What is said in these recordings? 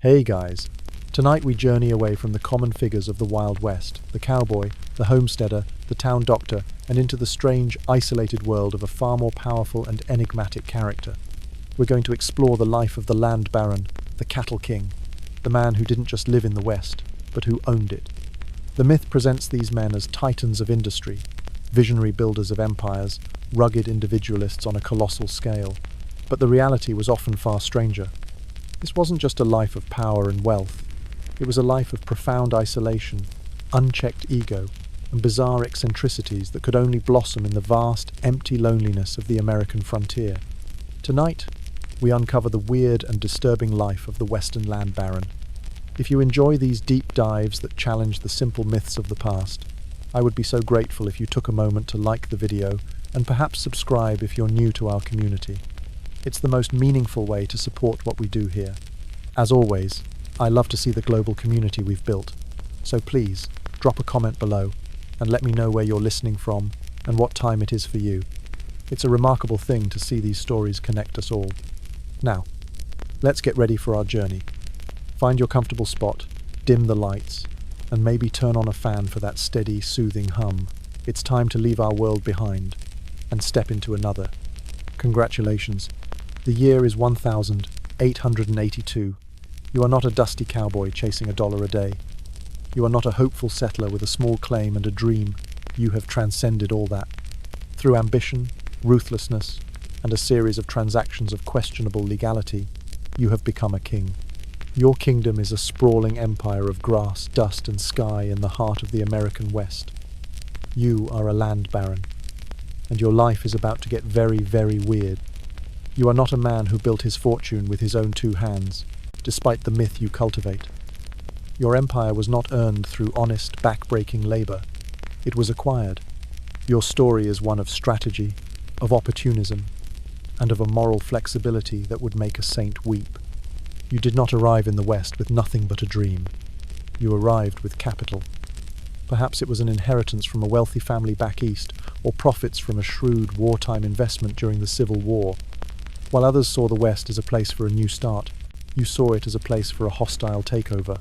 Hey guys, tonight we journey away from the common figures of the Wild West, the cowboy, the homesteader, the town doctor, and into the strange, isolated world of a far more powerful and enigmatic character. We're going to explore the life of the land baron, the cattle king, the man who didn't just live in the West, but who owned it. The myth presents these men as titans of industry, visionary builders of empires, rugged individualists on a colossal scale, but the reality was often far stranger. This wasn't just a life of power and wealth. It was a life of profound isolation, unchecked ego, and bizarre eccentricities that could only blossom in the vast, empty loneliness of the American frontier. Tonight, we uncover the weird and disturbing life of the Western land baron. If you enjoy these deep dives that challenge the simple myths of the past, I would be so grateful if you took a moment to like the video and perhaps subscribe if you're new to our community. It's the most meaningful way to support what we do here. As always, I love to see the global community we've built, so please drop a comment below and let me know where you're listening from and what time it is for you. It's a remarkable thing to see these stories connect us all. Now, let's get ready for our journey. Find your comfortable spot, dim the lights, and maybe turn on a fan for that steady, soothing hum. It's time to leave our world behind and step into another. Congratulations. The year is 1882. You are not a dusty cowboy chasing $1 a day. You are not a hopeful settler with a small claim and a dream. You have transcended all that. Through ambition, ruthlessness, and a series of transactions of questionable legality, you have become a king. Your kingdom is a sprawling empire of grass, dust, and sky in the heart of the American West. You are a land baron, and your life is about to get very, very weird. You are not a man who built his fortune with his own two hands, despite the myth you cultivate. Your empire was not earned through honest, back-breaking labor. It was acquired. Your story is one of strategy, of opportunism, and of a moral flexibility that would make a saint weep. You did not arrive in the West with nothing but a dream. You arrived with capital. Perhaps it was an inheritance from a wealthy family back east, or profits from a shrewd wartime investment during the Civil War. While others saw the West as a place for a new start, you saw it as a place for a hostile takeover.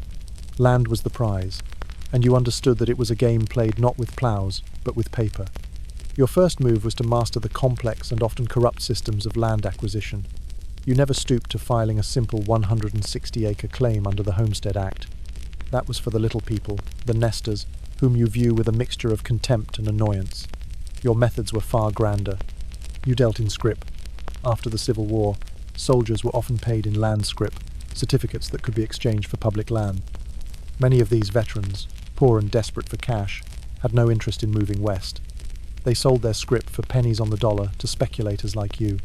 Land was the prize, and you understood that it was a game played not with plows, but with paper. Your first move was to master the complex and often corrupt systems of land acquisition. You never stooped to filing a simple 160-acre claim under the Homestead Act. That was for the little people, the nesters, whom you view with a mixture of contempt and annoyance. Your methods were far grander. You dealt in scrip. After the Civil War, soldiers were often paid in land scrip, certificates that could be exchanged for public land. Many of these veterans, poor and desperate for cash, had no interest in moving west. They sold their scrip for pennies on the dollar to speculators like you.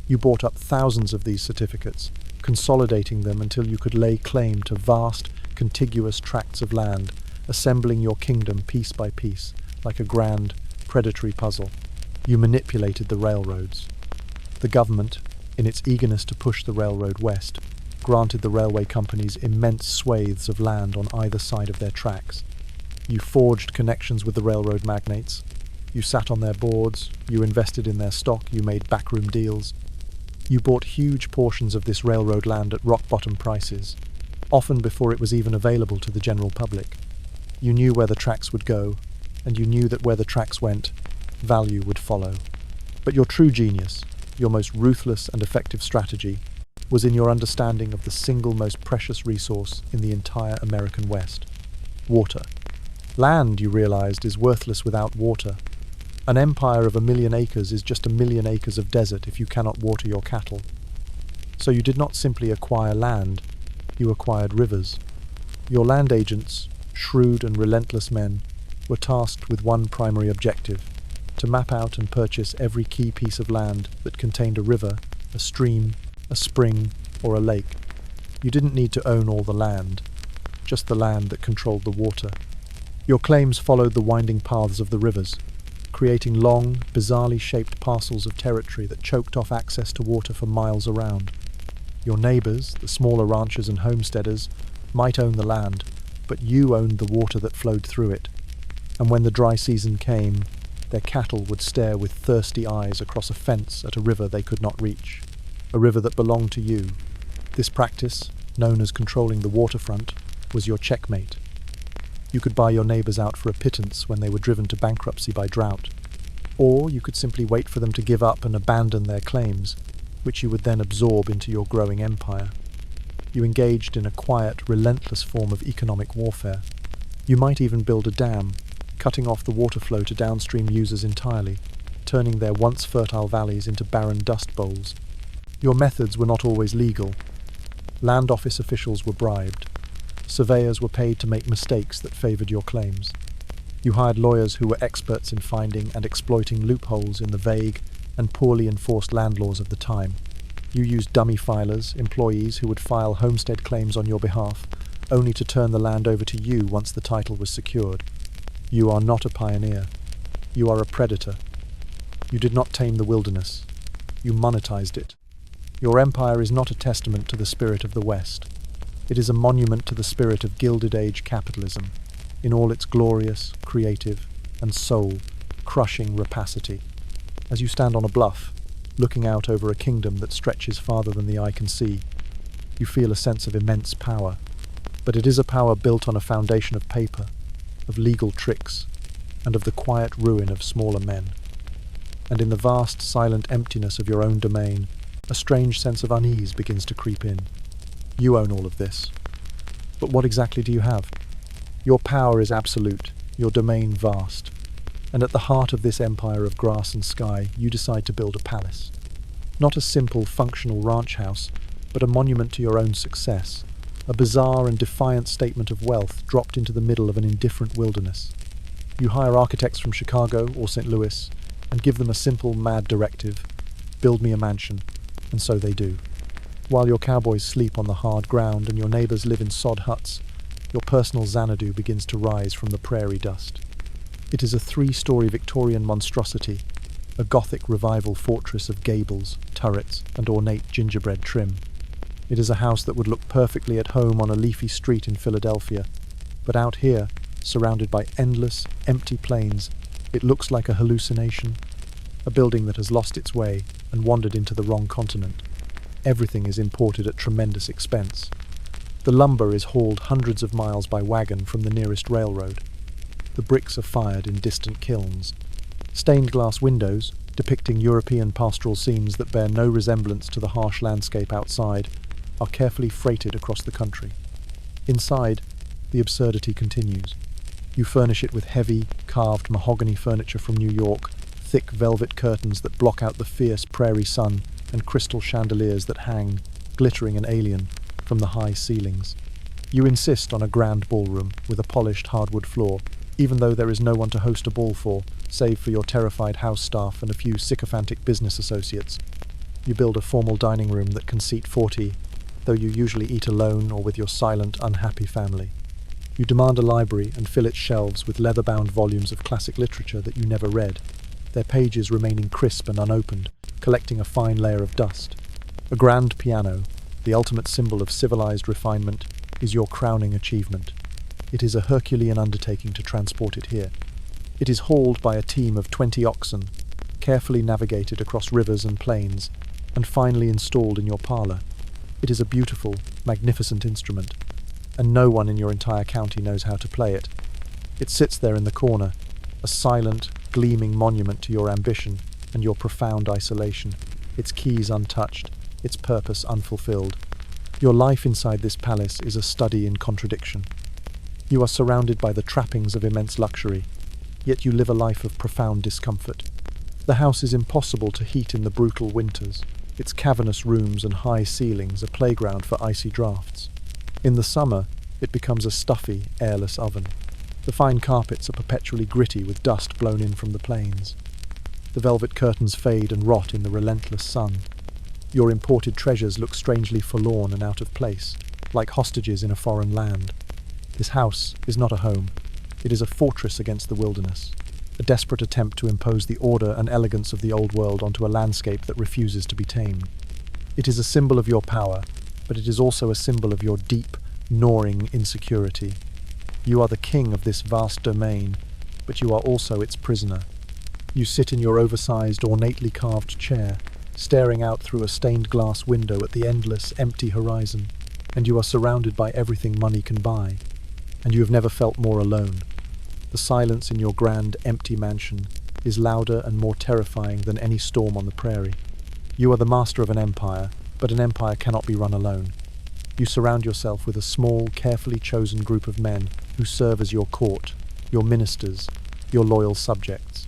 You bought up thousands of these certificates, consolidating them until you could lay claim to vast, contiguous tracts of land, assembling your kingdom piece by piece, like a grand, predatory puzzle. You manipulated the railroads. The government, in its eagerness to push the railroad west, granted the railway companies immense swathes of land on either side of their tracks. You forged connections with the railroad magnates. You sat on their boards, you invested in their stock, you made backroom deals. You bought huge portions of this railroad land at rock-bottom prices, often before it was even available to the general public. You knew where the tracks would go, and you knew that where the tracks went, value would follow. But your true genius, your most ruthless and effective strategy, was in your understanding of the single most precious resource in the entire American West: water. Land, you realized, is worthless without water. An empire of 1,000,000 acres is just 1,000,000 acres of desert if you cannot water your cattle. So you did not simply acquire land, you acquired rivers. Your land agents, shrewd and relentless men, were tasked with one primary objective: to map out and purchase every key piece of land that contained a river, a stream, a spring, or a lake. You didn't need to own all the land, just the land that controlled the water. Your claims followed the winding paths of the rivers, creating long, bizarrely shaped parcels of territory that choked off access to water for miles around. Your neighbors, the smaller ranchers and homesteaders, might own the land, but you owned the water that flowed through it. And when the dry season came, their cattle would stare with thirsty eyes across a fence at a river they could not reach, a river that belonged to you. This practice, known as controlling the waterfront, was your checkmate. You could buy your neighbors out for a pittance when they were driven to bankruptcy by drought, or you could simply wait for them to give up and abandon their claims, which you would then absorb into your growing empire. You engaged in a quiet, relentless form of economic warfare. You might even build a dam, cutting off the water flow to downstream users entirely, turning their once fertile valleys into barren dust bowls. Your methods were not always legal. Land office officials were bribed. Surveyors were paid to make mistakes that favored your claims. You hired lawyers who were experts in finding and exploiting loopholes in the vague and poorly enforced land laws of the time. You used dummy filers, employees who would file homestead claims on your behalf, only to turn the land over to you once the title was secured. You are not a pioneer. You are a predator. You did not tame the wilderness. You monetized it. Your empire is not a testament to the spirit of the West. It is a monument to the spirit of Gilded Age capitalism, in all its glorious, creative, and soul-crushing rapacity. As you stand on a bluff, looking out over a kingdom that stretches farther than the eye can see, you feel a sense of immense power. But it is a power built on a foundation of paper, of legal tricks, and of the quiet ruin of smaller men. And in the vast, silent emptiness of your own domain, a strange sense of unease begins to creep in. You own all of this. But what exactly do you have? Your power is absolute, your domain vast. And at the heart of this empire of grass and sky, you decide to build a palace. Not a simple, functional ranch house, but a monument to your own success. A bizarre and defiant statement of wealth dropped into the middle of an indifferent wilderness. You hire architects from Chicago or St. Louis and give them a simple, mad directive: build me a mansion, and so they do. While your cowboys sleep on the hard ground and your neighbors live in sod huts, your personal Xanadu begins to rise from the prairie dust. It is a 3-story Victorian monstrosity, a Gothic revival fortress of gables, turrets, and ornate gingerbread trim. It is a house that would look perfectly at home on a leafy street in Philadelphia, but out here, surrounded by endless, empty plains, it looks like a hallucination, a building that has lost its way and wandered into the wrong continent. Everything is imported at tremendous expense. The lumber is hauled hundreds of miles by wagon from the nearest railroad. The bricks are fired in distant kilns. Stained glass windows, depicting European pastoral scenes that bear no resemblance to the harsh landscape outside, are carefully freighted across the country. Inside, the absurdity continues. You furnish it with heavy, carved mahogany furniture from New York, thick velvet curtains that block out the fierce prairie sun, and crystal chandeliers that hang, glittering and alien, from the high ceilings. You insist on a grand ballroom with a polished hardwood floor, even though there is no one to host a ball for, save for your terrified house staff and a few sycophantic business associates. You build a formal dining room that can seat 40, though you usually eat alone or with your silent, unhappy family. You demand a library and fill its shelves with leather-bound volumes of classic literature that you never read, their pages remaining crisp and unopened, collecting a fine layer of dust. A grand piano, the ultimate symbol of civilized refinement, is your crowning achievement. It is a Herculean undertaking to transport it here. It is hauled by a team of 20 oxen, carefully navigated across rivers and plains, and finally installed in your parlor. It is a beautiful, magnificent instrument, and no one in your entire county knows how to play it. It sits there in the corner, a silent, gleaming monument to your ambition and your profound isolation, its keys untouched, its purpose unfulfilled. Your life inside this palace is a study in contradiction. You are surrounded by the trappings of immense luxury, yet you live a life of profound discomfort. The house is impossible to heat in the brutal winters. Its cavernous rooms and high ceilings a playground for icy drafts. In the summer, it becomes a stuffy, airless oven. The fine carpets are perpetually gritty with dust blown in from the plains. The velvet curtains fade and rot in the relentless sun. Your imported treasures look strangely forlorn and out of place, like hostages in a foreign land. This house is not a home. It is a fortress against the wilderness, a desperate attempt to impose the order and elegance of the old world onto a landscape that refuses to be tamed. It is a symbol of your power, but it is also a symbol of your deep, gnawing insecurity. You are the king of this vast domain, but you are also its prisoner. You sit in your oversized, ornately carved chair, staring out through a stained glass window at the endless, empty horizon. and you are surrounded by everything money can buy, and you have never felt more alone. The silence in your grand, empty mansion is louder and more terrifying than any storm on the prairie. You are the master of an empire, but an empire cannot be run alone. You surround yourself with a small, carefully chosen group of men who serve as your court, your ministers, your loyal subjects.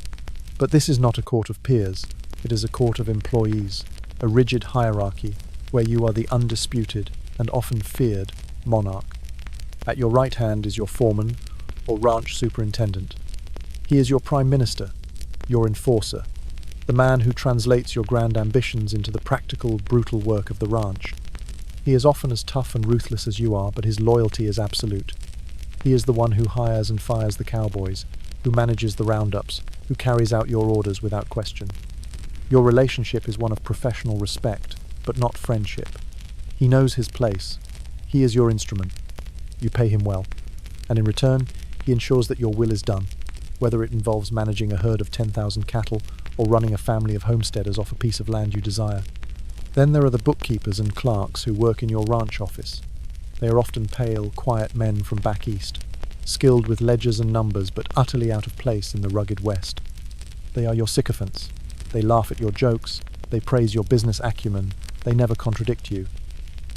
But this is not a court of peers, it is a court of employees, a rigid hierarchy where you are the undisputed and often feared monarch. At your right hand is your foreman or ranch superintendent. He is your prime minister, your enforcer, the man who translates your grand ambitions into the practical, brutal work of the ranch. He is often as tough and ruthless as you are, but his loyalty is absolute. He is the one who hires and fires the cowboys, who manages the roundups, who carries out your orders without question. Your relationship is one of professional respect, but not friendship. He knows his place. He is your instrument. You pay him well, and in return, he ensures that your will is done, whether it involves managing a herd of 10,000 cattle or running a family of homesteaders off a piece of land you desire. Then there are the bookkeepers and clerks who work in your ranch office. They are often pale, quiet men from back east, skilled with ledgers and numbers but utterly out of place in the rugged West. They are your sycophants. They laugh at your jokes, they praise your business acumen, they never contradict you.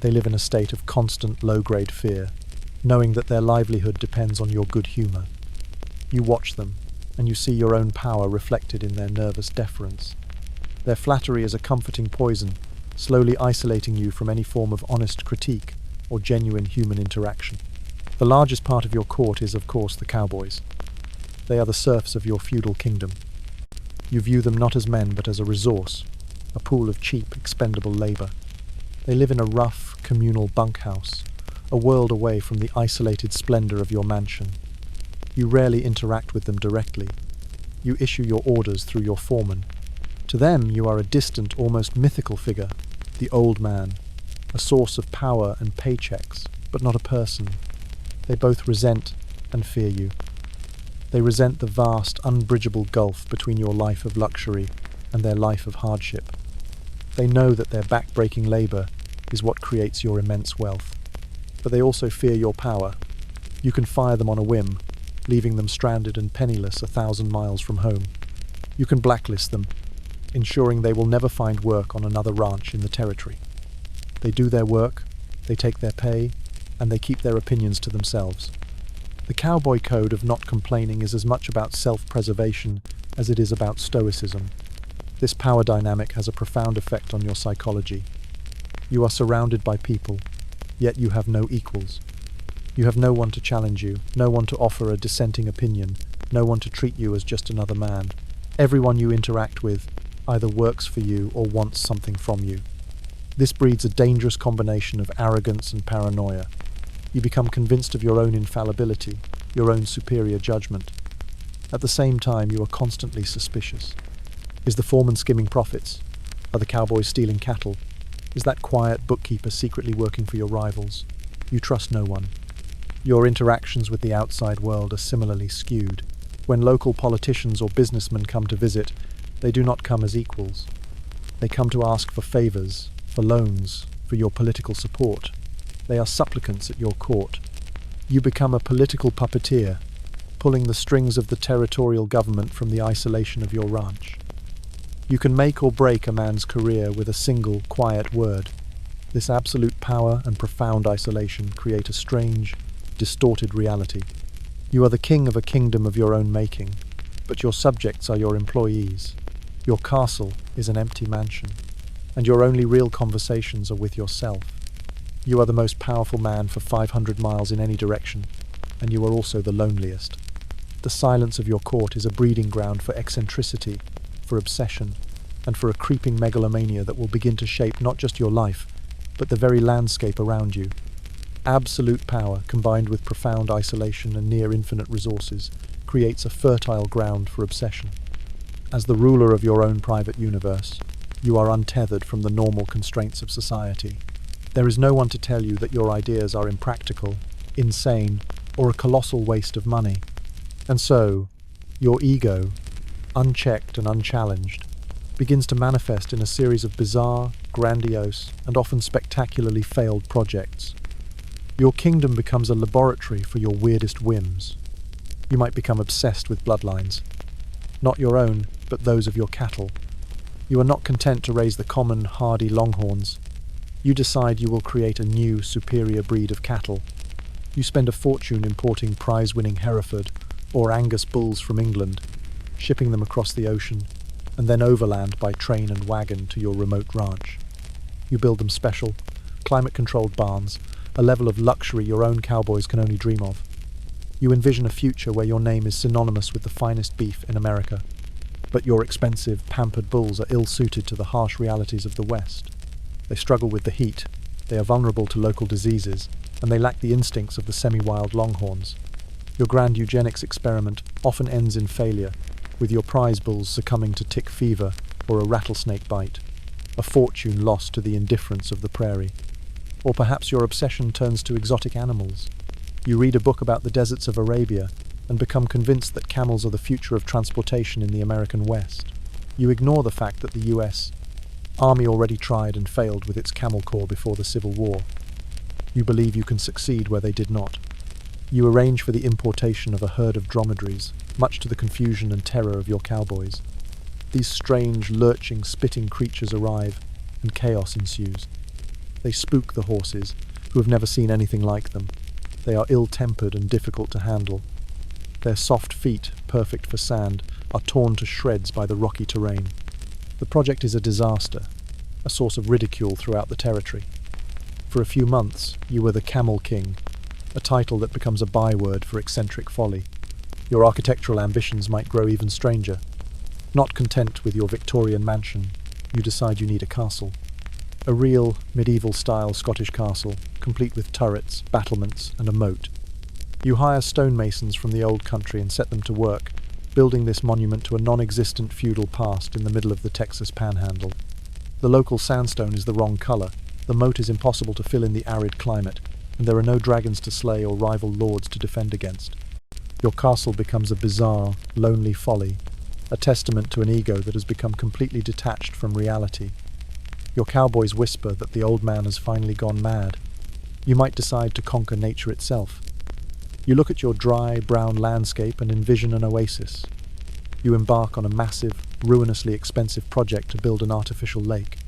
They live in a state of constant low-grade fear, knowing that their livelihood depends on your good humour. You watch them, and you see your own power reflected in their nervous deference. Their flattery is a comforting poison, slowly isolating you from any form of honest critique or genuine human interaction. The largest part of your court is, of course, the cowboys. They are the serfs of your feudal kingdom. You view them not as men but as a resource, a pool of cheap, expendable labour. They live in a rough, communal bunkhouse, a world away from the isolated splendour of your mansion. You rarely interact with them directly. You issue your orders through your foreman. To them you are a distant, almost mythical figure, the old man, a source of power and paychecks, but not a person. They both resent and fear you. They resent the vast, unbridgeable gulf between your life of luxury and their life of hardship. They know that their back-breaking labour is what creates your immense wealth. But they also fear your power. You can fire them on a whim, leaving them stranded and penniless 1,000 miles from home. You can blacklist them, ensuring they will never find work on another ranch in the territory. They do their work, they take their pay, and they keep their opinions to themselves. The cowboy code of not complaining is as much about self-preservation as it is about stoicism. This power dynamic has a profound effect on your psychology. You are surrounded by people, yet you have no equals. You have no one to challenge you, no one to offer a dissenting opinion, no one to treat you as just another man. Everyone you interact with either works for you or wants something from you. This breeds a dangerous combination of arrogance and paranoia. You become convinced of your own infallibility, your own superior judgment. At the same time, you are constantly suspicious. Is the foreman skimming profits? Are the cowboys stealing cattle? Is that quiet bookkeeper secretly working for your rivals? You trust no one. Your interactions with the outside world are similarly skewed. When local politicians or businessmen come to visit, they do not come as equals. They come to ask for favours, for loans, for your political support. They are supplicants at your court. You become a political puppeteer, pulling the strings of the territorial government from the isolation of your ranch. You can make or break a man's career with a single, quiet word. This absolute power and profound isolation create a strange, distorted reality. You are the king of a kingdom of your own making, but your subjects are your employees. Your castle is an empty mansion, and your only real conversations are with yourself. You are the most powerful man for 500 miles in any direction, and you are also the loneliest. The silence of your court is a breeding ground for eccentricity, for obsession, and for a creeping megalomania that will begin to shape not just your life, but the very landscape around you. Absolute power, combined with profound isolation and near-infinite resources, creates a fertile ground for obsession. As the ruler of your own private universe, you are untethered from the normal constraints of society. There is no one to tell you that your ideas are impractical, insane, or a colossal waste of money. And so, your ego, unchecked and unchallenged, begins to manifest in a series of bizarre, grandiose, and often spectacularly failed projects. Your kingdom becomes a laboratory for your weirdest whims. You might become obsessed with bloodlines. Not your own, but those of your cattle. You are not content to raise the common, hardy longhorns. You decide you will create a new, superior breed of cattle. You spend a fortune importing prize-winning Hereford or Angus bulls from England, shipping them across the ocean, and then overland by train and wagon to your remote ranch. You build them special, climate-controlled barns, a level of luxury your own cowboys can only dream of. You envision a future where your name is synonymous with the finest beef in America, but your expensive, pampered bulls are ill-suited to the harsh realities of the West. They struggle with the heat, they are vulnerable to local diseases, and they lack the instincts of the semi-wild longhorns. Your grand eugenics experiment often ends in failure, with your prize bulls succumbing to tick fever or a rattlesnake bite, a fortune lost to the indifference of the prairie. Or perhaps your obsession turns to exotic animals. You read a book about the deserts of Arabia and become convinced that camels are the future of transportation in the American West. You ignore the fact that the US Army already tried and failed with its Camel Corps before the Civil War. You believe you can succeed where they did not. You arrange for the importation of a herd of dromedaries, much to the confusion and terror of your cowboys. These strange, lurching, spitting creatures arrive, and chaos ensues. They spook the horses, who have never seen anything like them. They are ill-tempered and difficult to handle. Their soft feet, perfect for sand, are torn to shreds by the rocky terrain. The project is a disaster, a source of ridicule throughout the territory. For a few months, you were the Camel King, a title that becomes a byword for eccentric folly. Your architectural ambitions might grow even stranger. Not content with your Victorian mansion, you decide you need a castle. A real, medieval-style Scottish castle, complete with turrets, battlements, and a moat. You hire stonemasons from the old country and set them to work, building this monument to a non-existent feudal past in the middle of the Texas Panhandle. The local sandstone is the wrong color, the moat is impossible to fill in the arid climate, and there are no dragons to slay or rival lords to defend against. Your castle becomes a bizarre, lonely folly, a testament to an ego that has become completely detached from reality. Your cowboys whisper that the old man has finally gone mad. You might decide to conquer nature itself. You look at your dry, brown landscape and envision an oasis. You embark on a massive, ruinously expensive project to build an artificial lake.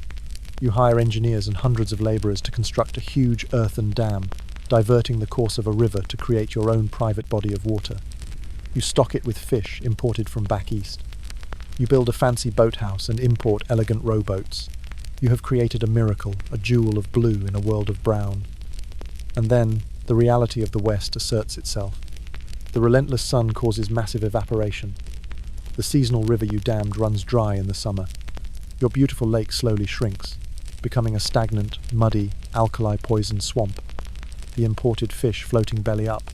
You hire engineers and hundreds of laborers to construct a huge earthen dam, diverting the course of a river to create your own private body of water. You stock it with fish imported from back east. You build a fancy boathouse and import elegant rowboats. You have created a miracle, a jewel of blue in a world of brown. And then, the reality of the West asserts itself. The relentless sun causes massive evaporation. The seasonal river you dammed runs dry in the summer. Your beautiful lake slowly shrinks, becoming a stagnant, muddy, alkali-poisoned swamp. The imported fish floating belly up,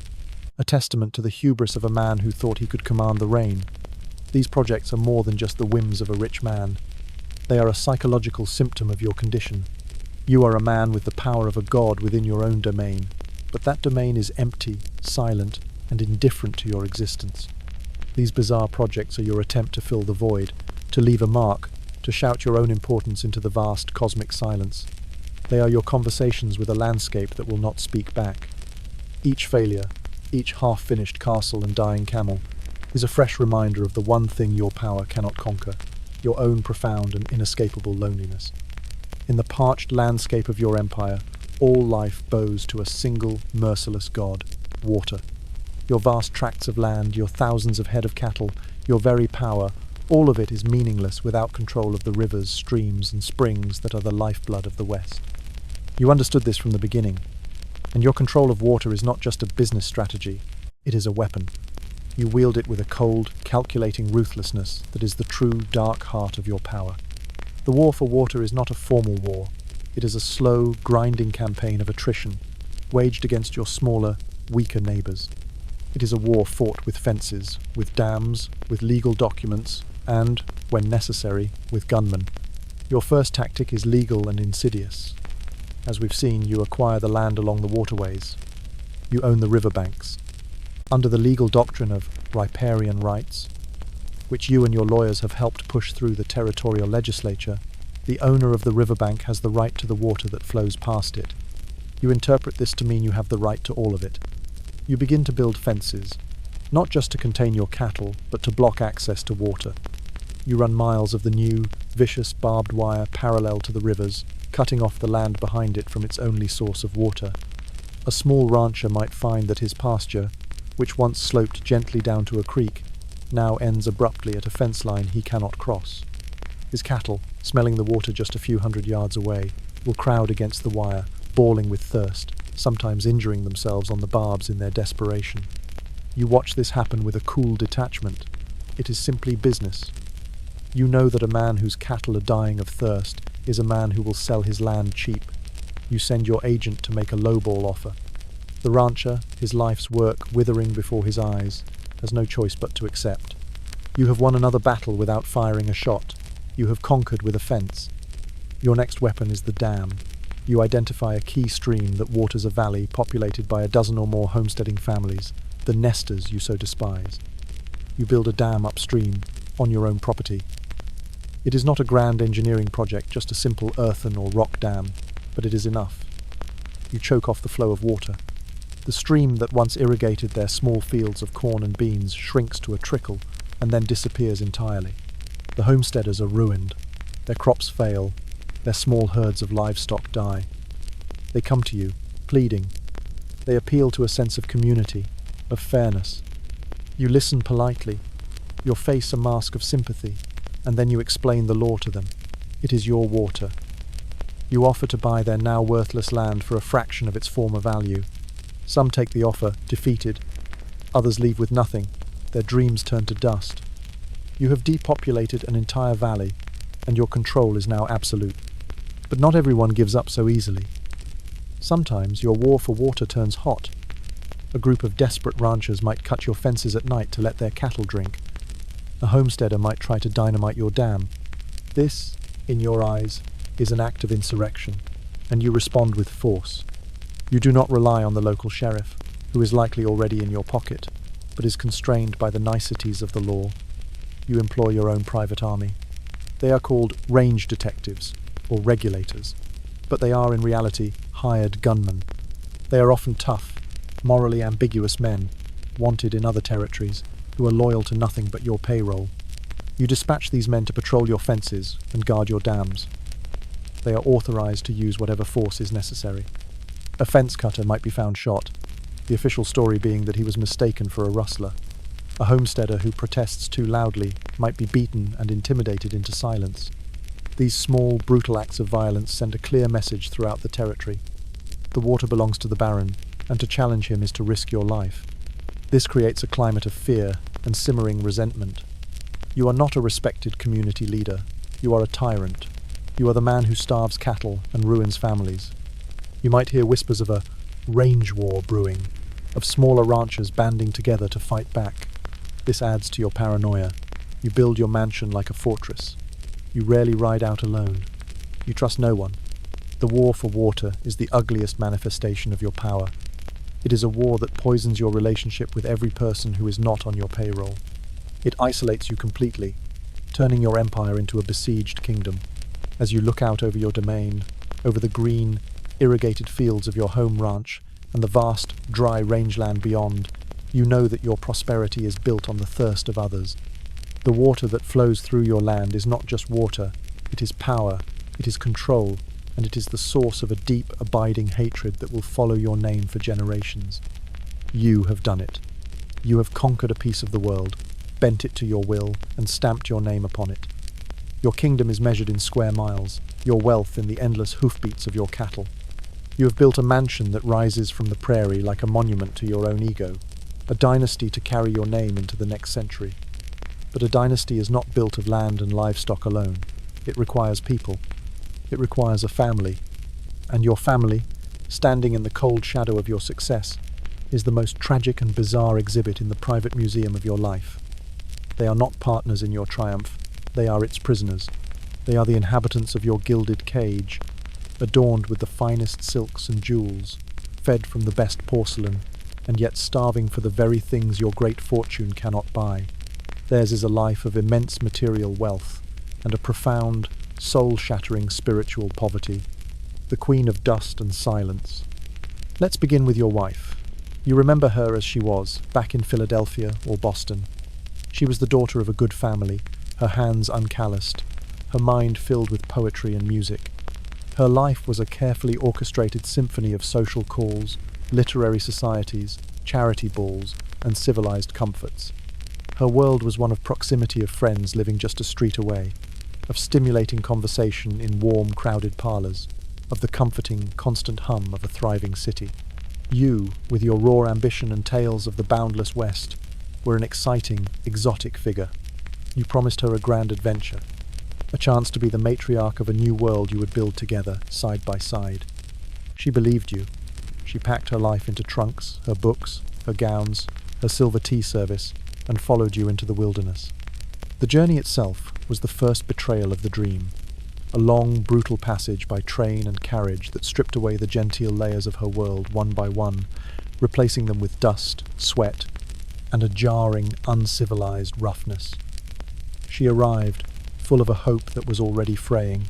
a testament to the hubris of a man who thought he could command the rain. These projects are more than just the whims of a rich man. They are a psychological symptom of your condition. You are a man with the power of a god within your own domain, but that domain is empty, silent, and indifferent to your existence. These bizarre projects are your attempt to fill the void, to leave a mark, to shout your own importance into the vast cosmic silence. They are your conversations with a landscape that will not speak back. Each failure, each half-finished castle and dying camel, is a fresh reminder of the one thing your power cannot conquer, your own profound and inescapable loneliness. In the parched landscape of your empire, all life bows to a single, merciless god, water. Your vast tracts of land, your thousands of head of cattle, your very power, all of it is meaningless without control of the rivers, streams, and springs that are the lifeblood of the West. You understood this from the beginning, and your control of water is not just a business strategy, it is a weapon. You wield it with a cold, calculating ruthlessness that is the true, dark heart of your power. The war for water is not a formal war. It is a slow, grinding campaign of attrition, waged against your smaller, weaker neighbors. It is a war fought with fences, with dams, with legal documents, and, when necessary, with gunmen. Your first tactic is legal and insidious. As we've seen, you acquire the land along the waterways. You own the riverbanks. Under the legal doctrine of riparian rights, which you and your lawyers have helped push through the territorial legislature, the owner of the riverbank has the right to the water that flows past it. You interpret this to mean you have the right to all of it. You begin to build fences, not just to contain your cattle, but to block access to water. You run miles of the new, vicious barbed wire parallel to the rivers, cutting off the land behind it from its only source of water. A small rancher might find that his pasture, which once sloped gently down to a creek, now ends abruptly at a fence line he cannot cross. His cattle, smelling the water just a few hundred yards away, will crowd against the wire, bawling with thirst, sometimes injuring themselves on the barbs in their desperation. You watch this happen with a cool detachment. It is simply business. You know that a man whose cattle are dying of thirst is a man who will sell his land cheap. You send your agent to make a lowball offer. The rancher, his life's work withering before his eyes, has no choice but to accept. You have won another battle without firing a shot. You have conquered with a fence. Your next weapon is the dam. You identify a key stream that waters a valley populated by a dozen or more homesteading families, the nesters you so despise. You build a dam upstream, on your own property. It is not a grand engineering project, just a simple earthen or rock dam, but it is enough. You choke off the flow of water. The stream that once irrigated their small fields of corn and beans shrinks to a trickle and then disappears entirely. The homesteaders are ruined. Their crops fail. Their small herds of livestock die. They come to you, pleading. They appeal to a sense of community, of fairness. You listen politely, your face a mask of sympathy, and then you explain the law to them. It is your water. You offer to buy their now worthless land for a fraction of its former value. Some take the offer, defeated. Others leave with nothing. Their dreams turn to dust. You have depopulated an entire valley, and your control is now absolute. But not everyone gives up so easily. Sometimes your war for water turns hot. A group of desperate ranchers might cut your fences at night to let their cattle drink. A homesteader might try to dynamite your dam. This, in your eyes, is an act of insurrection, and you respond with force. You do not rely on the local sheriff, who is likely already in your pocket, but is constrained by the niceties of the law. You employ your own private army. They are called range detectives, or regulators, but they are in reality hired gunmen. They are often tough, morally ambiguous men, wanted in other territories, who are loyal to nothing but your payroll. You dispatch these men to patrol your fences and guard your dams. They are authorized to use whatever force is necessary. A fence cutter might be found shot, the official story being that he was mistaken for a rustler. A homesteader who protests too loudly might be beaten and intimidated into silence. These small, brutal acts of violence send a clear message throughout the territory. The water belongs to the Baron, and to challenge him is to risk your life. This creates a climate of fear and simmering resentment. You are not a respected community leader. You are a tyrant. You are the man who starves cattle and ruins families. You might hear whispers of a range war brewing, of smaller ranchers banding together to fight back. This adds to your paranoia. You build your mansion like a fortress. You rarely ride out alone. You trust no one. The war for water is the ugliest manifestation of your power. It is a war that poisons your relationship with every person who is not on your payroll. It isolates you completely, turning your empire into a besieged kingdom. As you look out over your domain, over the green, irrigated fields of your home ranch and the vast, dry rangeland beyond, you know that your prosperity is built on the thirst of others. The water that flows through your land is not just water, it is power, it is control, and it is the source of a deep, abiding hatred that will follow your name for generations. You have done it. You have conquered a piece of the world, bent it to your will, and stamped your name upon it. Your kingdom is measured in square miles, your wealth in the endless hoofbeats of your cattle. You have built a mansion that rises from the prairie like a monument to your own ego, a dynasty to carry your name into the next century. But a dynasty is not built of land and livestock alone. It requires people. It requires a family. And your family, standing in the cold shadow of your success, is the most tragic and bizarre exhibit in the private museum of your life. They are not partners in your triumph. They are its prisoners. They are the inhabitants of your gilded cage, adorned with the finest silks and jewels, fed from the best porcelain, and yet starving for the very things your great fortune cannot buy. Theirs is a life of immense material wealth, and a profound, soul-shattering spiritual poverty, the queen of dust and silence, Let's begin with your wife. You remember her as she was, back in Philadelphia or Boston. She was the daughter of a good family, her hands uncalloused, her mind filled with poetry and music. Her life was a carefully orchestrated symphony of social calls, literary societies, charity balls, and civilized comforts. Her world was one of proximity of friends living just a street away, of stimulating conversation in warm, crowded parlours, of the comforting, constant hum of a thriving city. You, with your raw ambition and tales of the boundless West, were an exciting, exotic figure. You promised her a grand adventure, a chance to be the matriarch of a new world you would build together, side by side. She believed you. She packed her life into trunks, her books, her gowns, her silver tea service, and followed you into the wilderness. The journey itself was the first betrayal of the dream, a long, brutal passage by train and carriage that stripped away the genteel layers of her world one by one, replacing them with dust, sweat, and a jarring, uncivilized roughness. She arrived, full of a hope that was already fraying,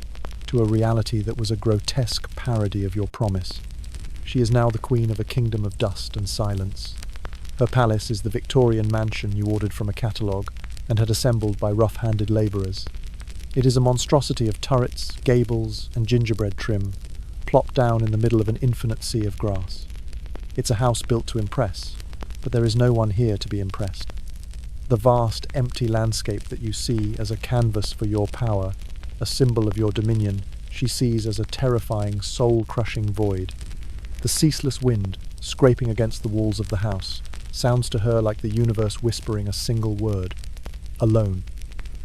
to a reality that was a grotesque parody of your promise. She is now the queen of a kingdom of dust and silence. Her palace is the Victorian mansion you ordered from a catalogue and had assembled by rough-handed labourers. It is a monstrosity of turrets, gables, and gingerbread trim, plopped down in the middle of an infinite sea of grass. It's a house built to impress, but there is no one here to be impressed. The vast, empty landscape that you see as a canvas for your power, a symbol of your dominion, she sees as a terrifying, soul-crushing void. The ceaseless wind, scraping against the walls of the house, sounds to her like the universe whispering a single word: alone.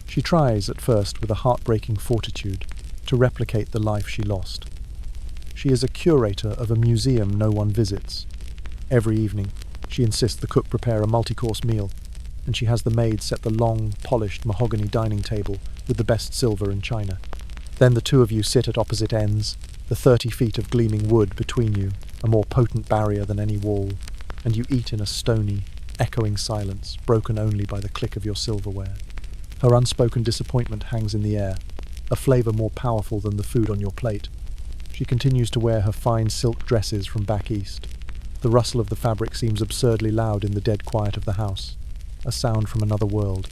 She tries, at first, with a heartbreaking fortitude, to replicate the life she lost. She is a curator of a museum no one visits. Every evening, she insists the cook prepare a multi-course meal, and she has the maid set the long, polished mahogany dining table with the best silver and china. Then the two of you sit at opposite ends, the 30 feet of gleaming wood between you, a more potent barrier than any wall, and you eat in a stony, echoing silence, broken only by the click of your silverware. Her unspoken disappointment hangs in the air, a flavour more powerful than the food on your plate. She continues to wear her fine silk dresses from back east. The rustle of the fabric seems absurdly loud in the dead quiet of the house, a sound from another world.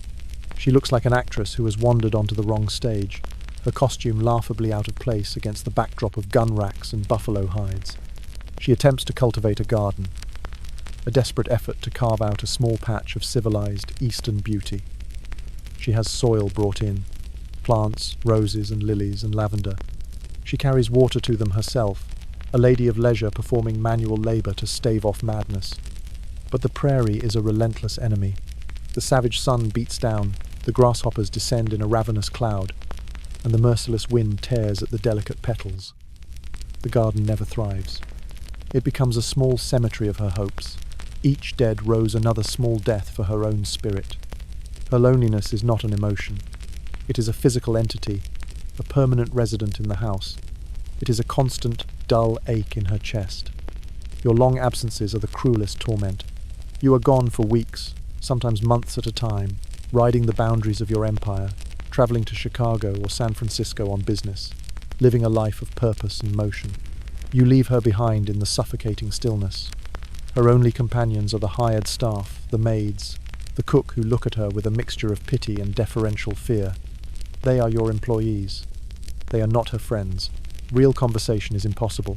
She looks like an actress who has wandered onto the wrong stage, her costume laughably out of place against the backdrop of gun racks and buffalo hides. She attempts to cultivate a garden, a desperate effort to carve out a small patch of civilized Eastern beauty. She has soil brought in, plants, roses and lilies and lavender. She carries water to them herself, a lady of leisure performing manual labour to stave off madness. But the prairie is a relentless enemy. The savage sun beats down, the grasshoppers descend in a ravenous cloud, and the merciless wind tears at the delicate petals. The garden never thrives. It becomes a small cemetery of her hopes. Each dead rose another small death for her own spirit. Her loneliness is not an emotion. It is a physical entity, a permanent resident in the house. It is a constant, dull ache in her chest. Your long absences are the cruelest torment. You are gone for weeks, sometimes months at a time, riding the boundaries of your empire, travelling to Chicago or San Francisco on business, living a life of purpose and motion. You leave her behind in the suffocating stillness. Her only companions are the hired staff, the maids, the cook who look at her with a mixture of pity and deferential fear. They are your employees. They are not her friends. Real conversation is impossible.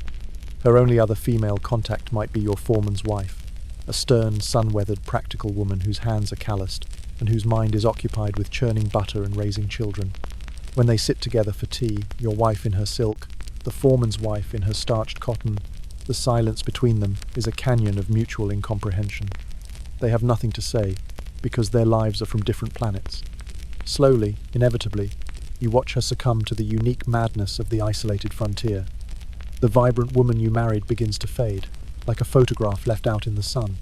Her only other female contact might be your foreman's wife, a stern, sun-weathered, practical woman whose hands are calloused and whose mind is occupied with churning butter and raising children. When they sit together for tea, your wife in her silk, the foreman's wife in her starched cotton, the silence between them is a canyon of mutual incomprehension. They have nothing to say, because their lives are from different planets. Slowly, inevitably, you watch her succumb to the unique madness of the isolated frontier. The vibrant woman you married begins to fade, like a photograph left out in the sun.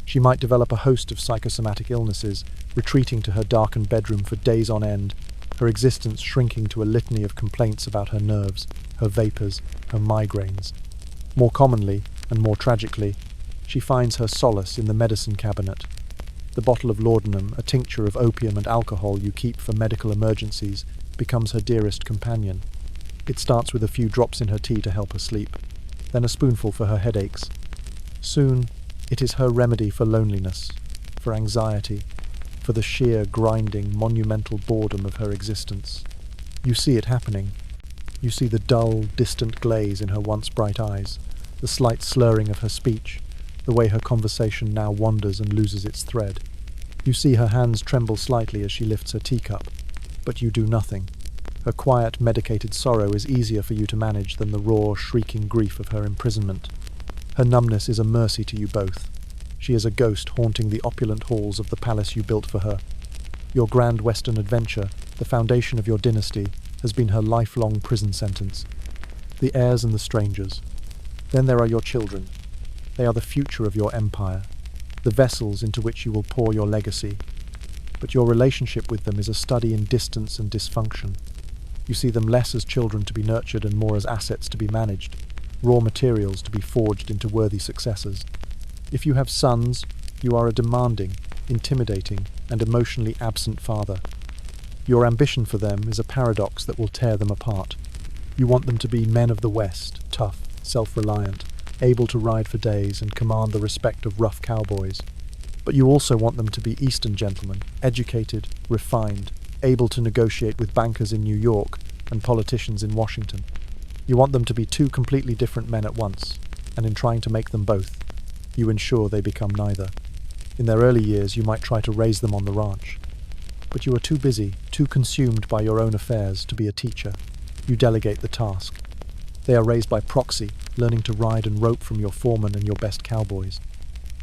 She might develop a host of psychosomatic illnesses, retreating to her darkened bedroom for days on end, her existence shrinking to a litany of complaints about her nerves, her vapours, her migraines. More commonly, and more tragically, she finds her solace in the medicine cabinet. The bottle of laudanum, a tincture of opium and alcohol you keep for medical emergencies, becomes her dearest companion. It starts with a few drops in her tea to help her sleep, then a spoonful for her headaches, Soon, it is her remedy for loneliness, for anxiety, for the sheer, grinding, monumental boredom of her existence. You see it happening. You see the dull, distant glaze in her once bright eyes, the slight slurring of her speech, the way her conversation now wanders and loses its thread. You see her hands tremble slightly as she lifts her teacup, but you do nothing. Her quiet, medicated sorrow is easier for you to manage than the raw, shrieking grief of her imprisonment. Her numbness is a mercy to you both. She is a ghost haunting the opulent halls of the palace you built for her. Your grand Western adventure, the foundation of your dynasty, has been her lifelong prison sentence. The heirs and the strangers. Then there are your children. They are the future of your empire, the vessels into which you will pour your legacy. But your relationship with them is a study in distance and dysfunction. You see them less as children to be nurtured and more as assets to be managed, raw materials to be forged into worthy successors. If you have sons, you are a demanding, intimidating, and emotionally absent father. Your ambition for them is a paradox that will tear them apart. You want them to be men of the West, tough, self-reliant, able to ride for days and command the respect of rough cowboys. But you also want them to be Eastern gentlemen, educated, refined, able to negotiate with bankers in New York and politicians in Washington. You want them to be two completely different men at once, and in trying to make them both, you ensure they become neither. In their early years, you might try to raise them on the ranch. But you are too busy, too consumed by your own affairs to be a teacher. You delegate the task. They are raised by proxy, learning to ride and rope from your foreman and your best cowboys.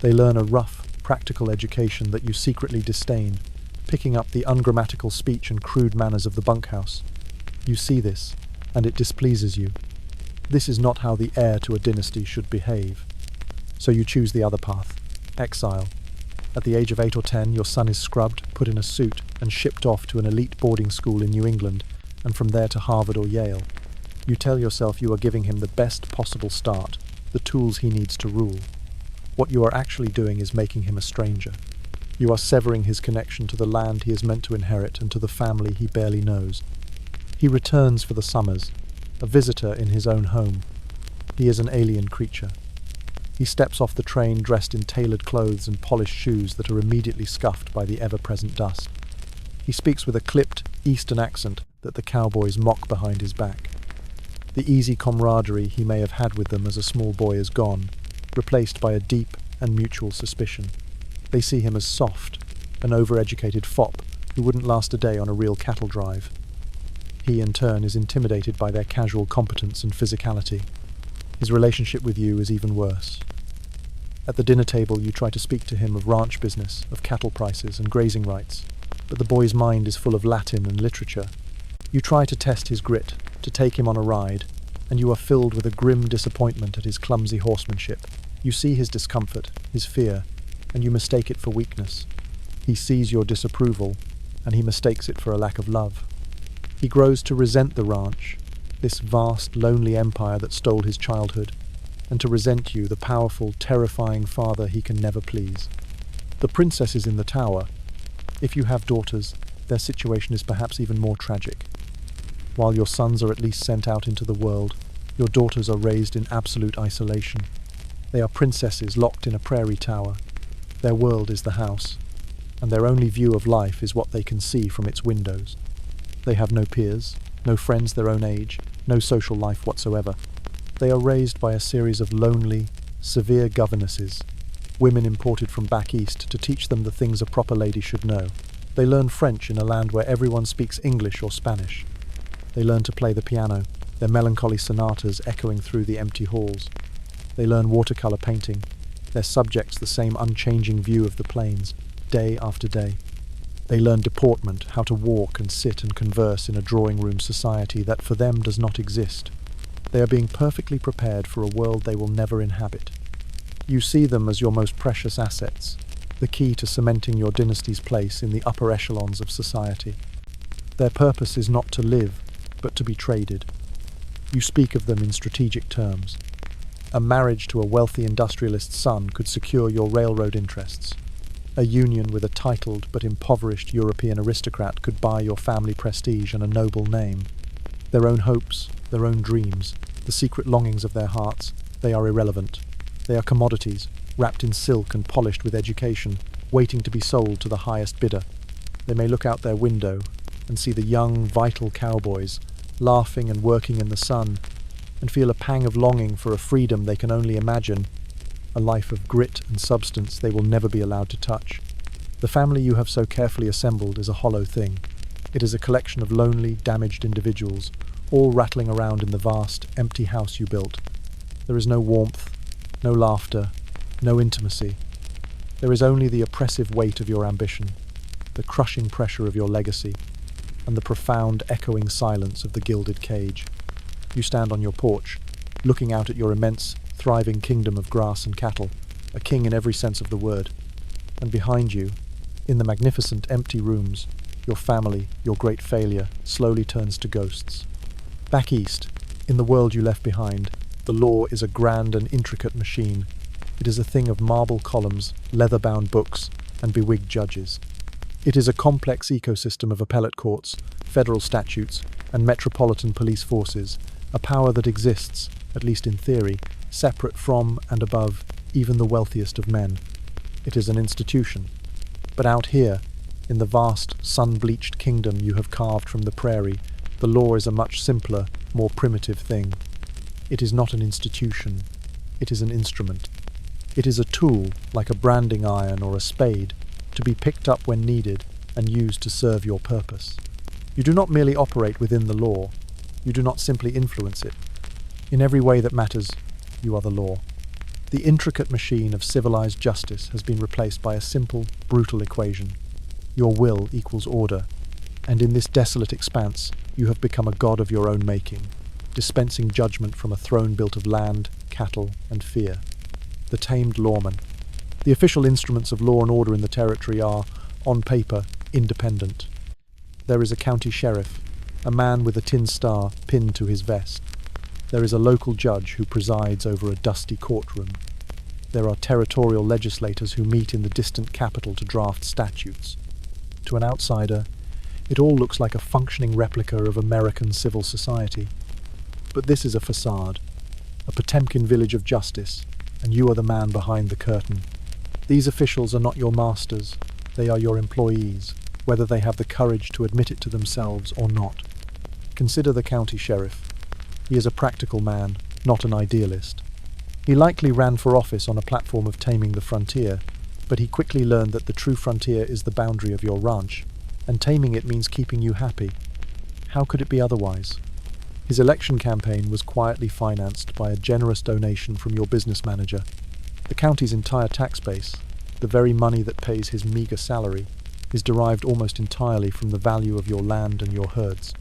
They learn a rough, practical education that you secretly disdain, picking up the ungrammatical speech and crude manners of the bunkhouse. You see this, and it displeases you. This is not how the heir to a dynasty should behave. So you choose the other path, exile. At the age of 8 or 10, your son is scrubbed, put in a suit, and shipped off to an elite boarding school in New England, and from there to Harvard or Yale. You tell yourself you are giving him the best possible start, the tools he needs to rule. What you are actually doing is making him a stranger. You are severing his connection to the land he is meant to inherit and to the family he barely knows. He returns for the summers, a visitor in his own home. He is an alien creature. He steps off the train dressed in tailored clothes and polished shoes that are immediately scuffed by the ever-present dust. He speaks with a clipped, Eastern accent that the cowboys mock behind his back. The easy camaraderie he may have had with them as a small boy is gone, replaced by a deep and mutual suspicion. They see him as soft, an overeducated fop who wouldn't last a day on a real cattle drive. He, in turn, is intimidated by their casual competence and physicality. His relationship with you is even worse. At the dinner table, you try to speak to him of ranch business, of cattle prices and grazing rights, but the boy's mind is full of Latin and literature. You try to test his grit, to take him on a ride, and you are filled with a grim disappointment at his clumsy horsemanship. You see his discomfort, his fear, and you mistake it for weakness. He sees your disapproval, and he mistakes it for a lack of love. He grows to resent the ranch, this vast, lonely empire that stole his childhood, and to resent you, the powerful, terrifying father he can never please. The princess is in the tower. If you have daughters, their situation is perhaps even more tragic. While your sons are at least sent out into the world, your daughters are raised in absolute isolation. They are princesses locked in a prairie tower. Their world is the house, and their only view of life is what they can see from its windows. They have no peers, no friends their own age, no social life whatsoever. They are raised by a series of lonely, severe governesses, women imported from back east to teach them the things a proper lady should know. They learn French in a land where everyone speaks English or Spanish. They learn to play the piano, their melancholy sonatas echoing through the empty halls. They learn watercolor painting, their subjects the same unchanging view of the plains, day after day. They learn deportment, how to walk and sit and converse in a drawing-room society that for them does not exist. They are being perfectly prepared for a world they will never inhabit. You see them as your most precious assets, the key to cementing your dynasty's place in the upper echelons of society. Their purpose is not to live, but to be traded. You speak of them in strategic terms. A marriage to a wealthy industrialist's son could secure your railroad interests. A union with a titled but impoverished European aristocrat could buy your family prestige and a noble name. Their own hopes, their own dreams, the secret longings of their hearts, they are irrelevant. They are commodities, wrapped in silk and polished with education, waiting to be sold to the highest bidder. They may look out their window and see the young, vital cowboys laughing and working in the sun, and feel a pang of longing for a freedom they can only imagine, a life of grit and substance they will never be allowed to touch. The family you have so carefully assembled is a hollow thing. It is a collection of lonely, damaged individuals, all rattling around in the vast, empty house you built. There is no warmth, no laughter, no intimacy. There is only the oppressive weight of your ambition, the crushing pressure of your legacy, and the profound, echoing silence of the gilded cage. You stand on your porch, looking out at your immense, thriving kingdom of grass and cattle, a king in every sense of the word. And behind you, in the magnificent empty rooms, your family, your great failure, slowly turns to ghosts. Back east, in the world you left behind, the law is a grand and intricate machine. It is a thing of marble columns, leather-bound books, and bewigged judges. It is a complex ecosystem of appellate courts, federal statutes, and metropolitan police forces, a power that exists, at least in theory, separate from and above even the wealthiest of men. It is an institution. But out here, in the vast, sun-bleached kingdom you have carved from the prairie, the law is a much simpler, more primitive thing. It is not an institution. It is an instrument. It is a tool, like a branding iron or a spade, to be picked up when needed and used to serve your purpose. You do not merely operate within the law. You do not simply influence it. In every way that matters, you are the law. The intricate machine of civilized justice has been replaced by a simple, brutal equation. Your will equals order, and in this desolate expanse, you have become a god of your own making, dispensing judgment from a throne built of land, cattle, and fear. The tamed lawman. The official instruments of law and order in the territory are, on paper, independent. There is a county sheriff, a man with a tin star pinned to his vest. There is a local judge who presides over a dusty courtroom. There are territorial legislators who meet in the distant capital to draft statutes. To an outsider, it all looks like a functioning replica of American civil society. But this is a facade, a Potemkin village of justice, and you are the man behind the curtain. These officials are not your masters, they are your employees, whether they have the courage to admit it to themselves or not. Consider the county sheriff. He is a practical man, not an idealist. He likely ran for office on a platform of taming the frontier, but he quickly learned that the true frontier is the boundary of your ranch, and taming it means keeping you happy. How could it be otherwise? His election campaign was quietly financed by a generous donation from your business manager. The county's entire tax base, the very money that pays his meager salary, is derived almost entirely from the value of your land and your herds.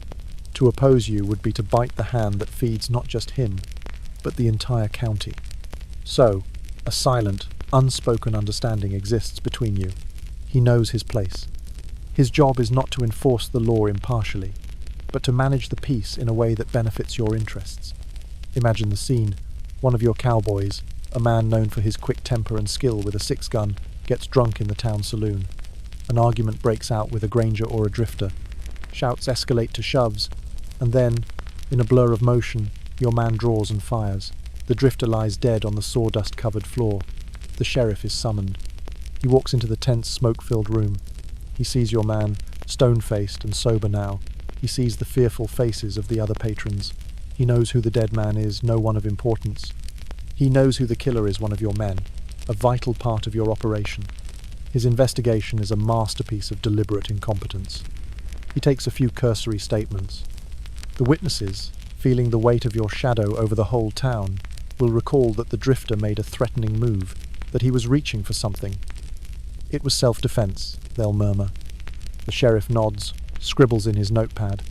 To oppose you would be to bite the hand that feeds not just him, but the entire county. So, a silent, unspoken understanding exists between you. He knows his place. His job is not to enforce the law impartially, but to manage the peace in a way that benefits your interests. Imagine the scene. One of your cowboys, a man known for his quick temper and skill with a six-gun, gets drunk in the town saloon. An argument breaks out with a granger or a drifter. Shouts escalate to shoves, and then, in a blur of motion, your man draws and fires. The drifter lies dead on the sawdust-covered floor. The sheriff is summoned. He walks into the tense, smoke-filled room. He sees your man, stone-faced and sober now. He sees the fearful faces of the other patrons. He knows who the dead man is, no one of importance. He knows who the killer is, one of your men, a vital part of your operation. His investigation is a masterpiece of deliberate incompetence. He takes a few cursory statements. The witnesses, feeling the weight of your shadow over the whole town, will recall that the drifter made a threatening move, that he was reaching for something. It was self-defense, they'll murmur. The sheriff nods, scribbles in his notepad,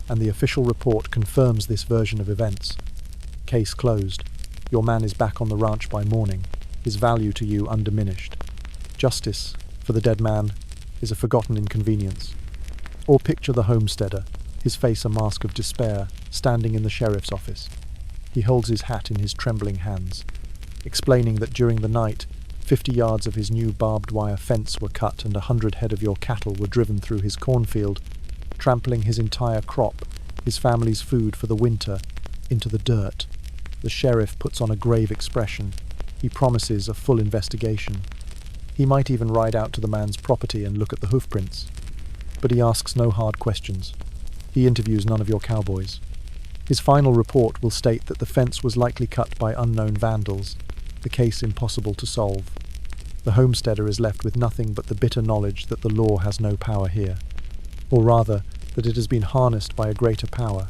and the official report confirms this version of events. Case closed. Your man is back on the ranch by morning, his value to you undiminished. Justice, for the dead man, is a forgotten inconvenience. Or picture the homesteader, his face a mask of despair, standing in the sheriff's office. He holds his hat in his trembling hands, explaining that during the night, 50 yards of his new barbed wire fence were cut and 100 head of your cattle were driven through his cornfield, trampling his entire crop, his family's food for the winter, into the dirt. The sheriff puts on a grave expression. He promises a full investigation. He might even ride out to the man's property and look at the hoofprints. But he asks no hard questions. He interviews none of your cowboys. His final report will state that the fence was likely cut by unknown vandals, the case impossible to solve. The homesteader is left with nothing but the bitter knowledge that the law has no power here. Or rather, that it has been harnessed by a greater power.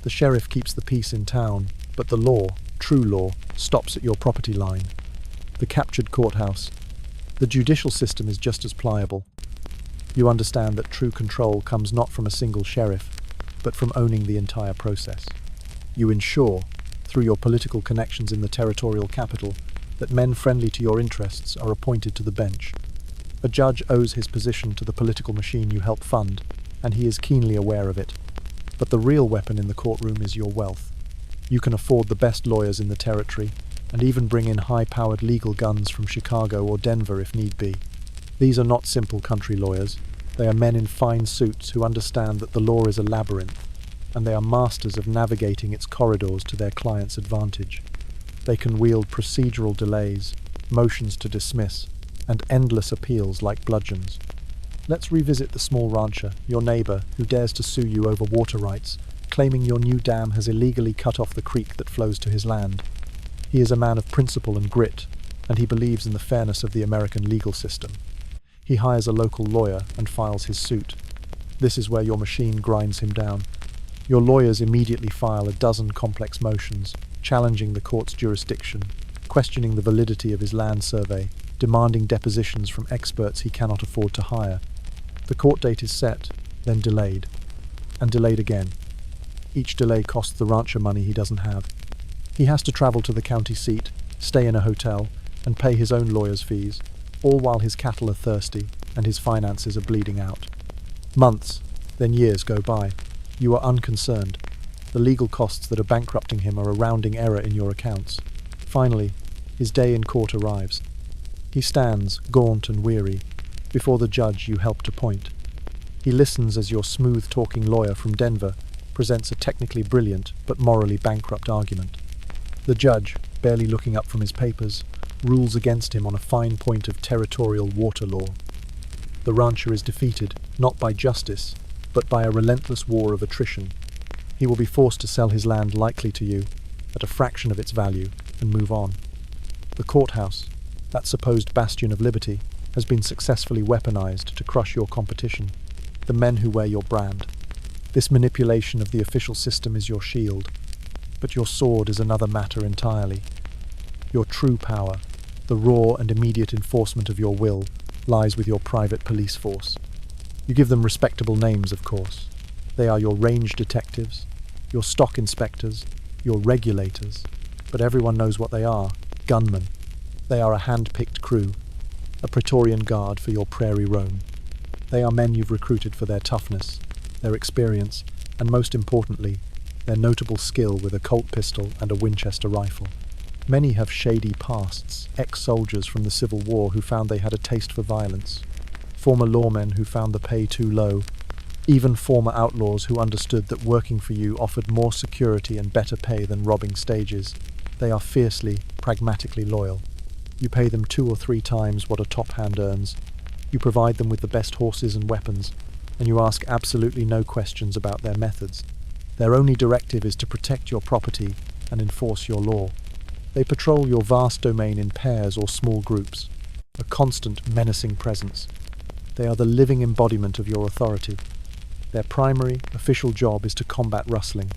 The sheriff keeps the peace in town, but the law, true law, stops at your property line. The captured courthouse. The judicial system is just as pliable. You understand that true control comes not from a single sheriff, but from owning the entire process. You ensure, through your political connections in the territorial capital, that men friendly to your interests are appointed to the bench. A judge owes his position to the political machine you help fund, and he is keenly aware of it. But the real weapon in the courtroom is your wealth. You can afford the best lawyers in the territory, and even bring in high-powered legal guns from Chicago or Denver if need be. These are not simple country lawyers. They are men in fine suits who understand that the law is a labyrinth, and they are masters of navigating its corridors to their client's advantage. They can wield procedural delays, motions to dismiss, and endless appeals like bludgeons. Let's revisit the small rancher, your neighbor, who dares to sue you over water rights, claiming your new dam has illegally cut off the creek that flows to his land. He is a man of principle and grit, and he believes in the fairness of the American legal system. He hires a local lawyer and files his suit. This is where your machine grinds him down. Your lawyers immediately file a dozen complex motions, challenging the court's jurisdiction, questioning the validity of his land survey, demanding depositions from experts he cannot afford to hire. The court date is set, then delayed, and delayed again. Each delay costs the rancher money he doesn't have. He has to travel to the county seat, stay in a hotel, and pay his own lawyer's fees, all while his cattle are thirsty and his finances are bleeding out. Months, then years go by. You are unconcerned. The legal costs that are bankrupting him are a rounding error in your accounts. Finally, his day in court arrives. He stands, gaunt and weary, before the judge you helped appoint. He listens as your smooth-talking lawyer from Denver presents a technically brilliant but morally bankrupt argument. The judge, barely looking up from his papers, rules against him on a fine point of territorial water law. The rancher is defeated, not by justice, but by a relentless war of attrition. He will be forced to sell his land likely to you, at a fraction of its value, and move on. The courthouse, that supposed bastion of liberty, has been successfully weaponized to crush your competition, the men who wear your brand. This manipulation of the official system is your shield, but your sword is another matter entirely. Your true power, the raw and immediate enforcement of your will, lies with your private police force. You give them respectable names, of course. They are your range detectives, your stock inspectors, your regulators, but everyone knows what they are: gunmen. They are a hand-picked crew, a Praetorian guard for your prairie roam. They are men you've recruited for their toughness, their experience, and most importantly, their notable skill with a Colt pistol and a Winchester rifle. Many have shady pasts, ex-soldiers from the Civil War who found they had a taste for violence, former lawmen who found the pay too low, even former outlaws who understood that working for you offered more security and better pay than robbing stages. They are fiercely, pragmatically loyal. You pay them 2 or 3 times what a top hand earns. You provide them with the best horses and weapons, and you ask absolutely no questions about their methods. Their only directive is to protect your property and enforce your law. They patrol your vast domain in pairs or small groups, a constant, menacing presence. They are the living embodiment of your authority. Their primary, official job is to combat rustling.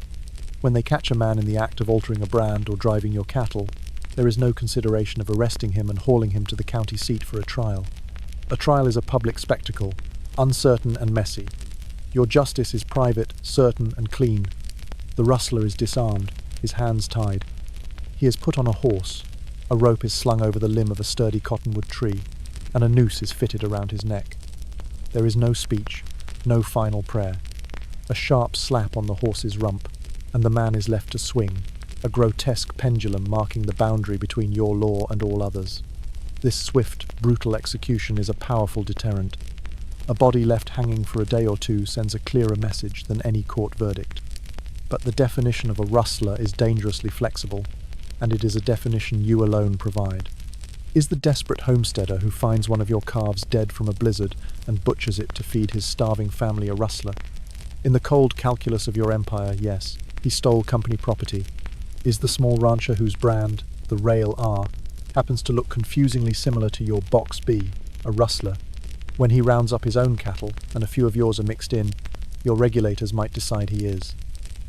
When they catch a man in the act of altering a brand or driving your cattle, there is no consideration of arresting him and hauling him to the county seat for a trial. A trial is a public spectacle, uncertain and messy. Your justice is private, certain and clean. The rustler is disarmed, his hands tied. He is put on a horse, a rope is slung over the limb of a sturdy cottonwood tree, and a noose is fitted around his neck. There is no speech, no final prayer. A sharp slap on the horse's rump, and the man is left to swing, a grotesque pendulum marking the boundary between your law and all others. This swift, brutal execution is a powerful deterrent. A body left hanging for a day or two sends a clearer message than any court verdict. But the definition of a rustler is dangerously flexible. and it is a definition you alone provide. Is the desperate homesteader who finds one of your calves dead from a blizzard and butchers it to feed his starving family a rustler? In the cold calculus of your empire, yes, he stole company property. Is the small rancher whose brand, the Rail R, happens to look confusingly similar to your Box B, a rustler? When he rounds up his own cattle, and a few of yours are mixed in, your regulators might decide he is.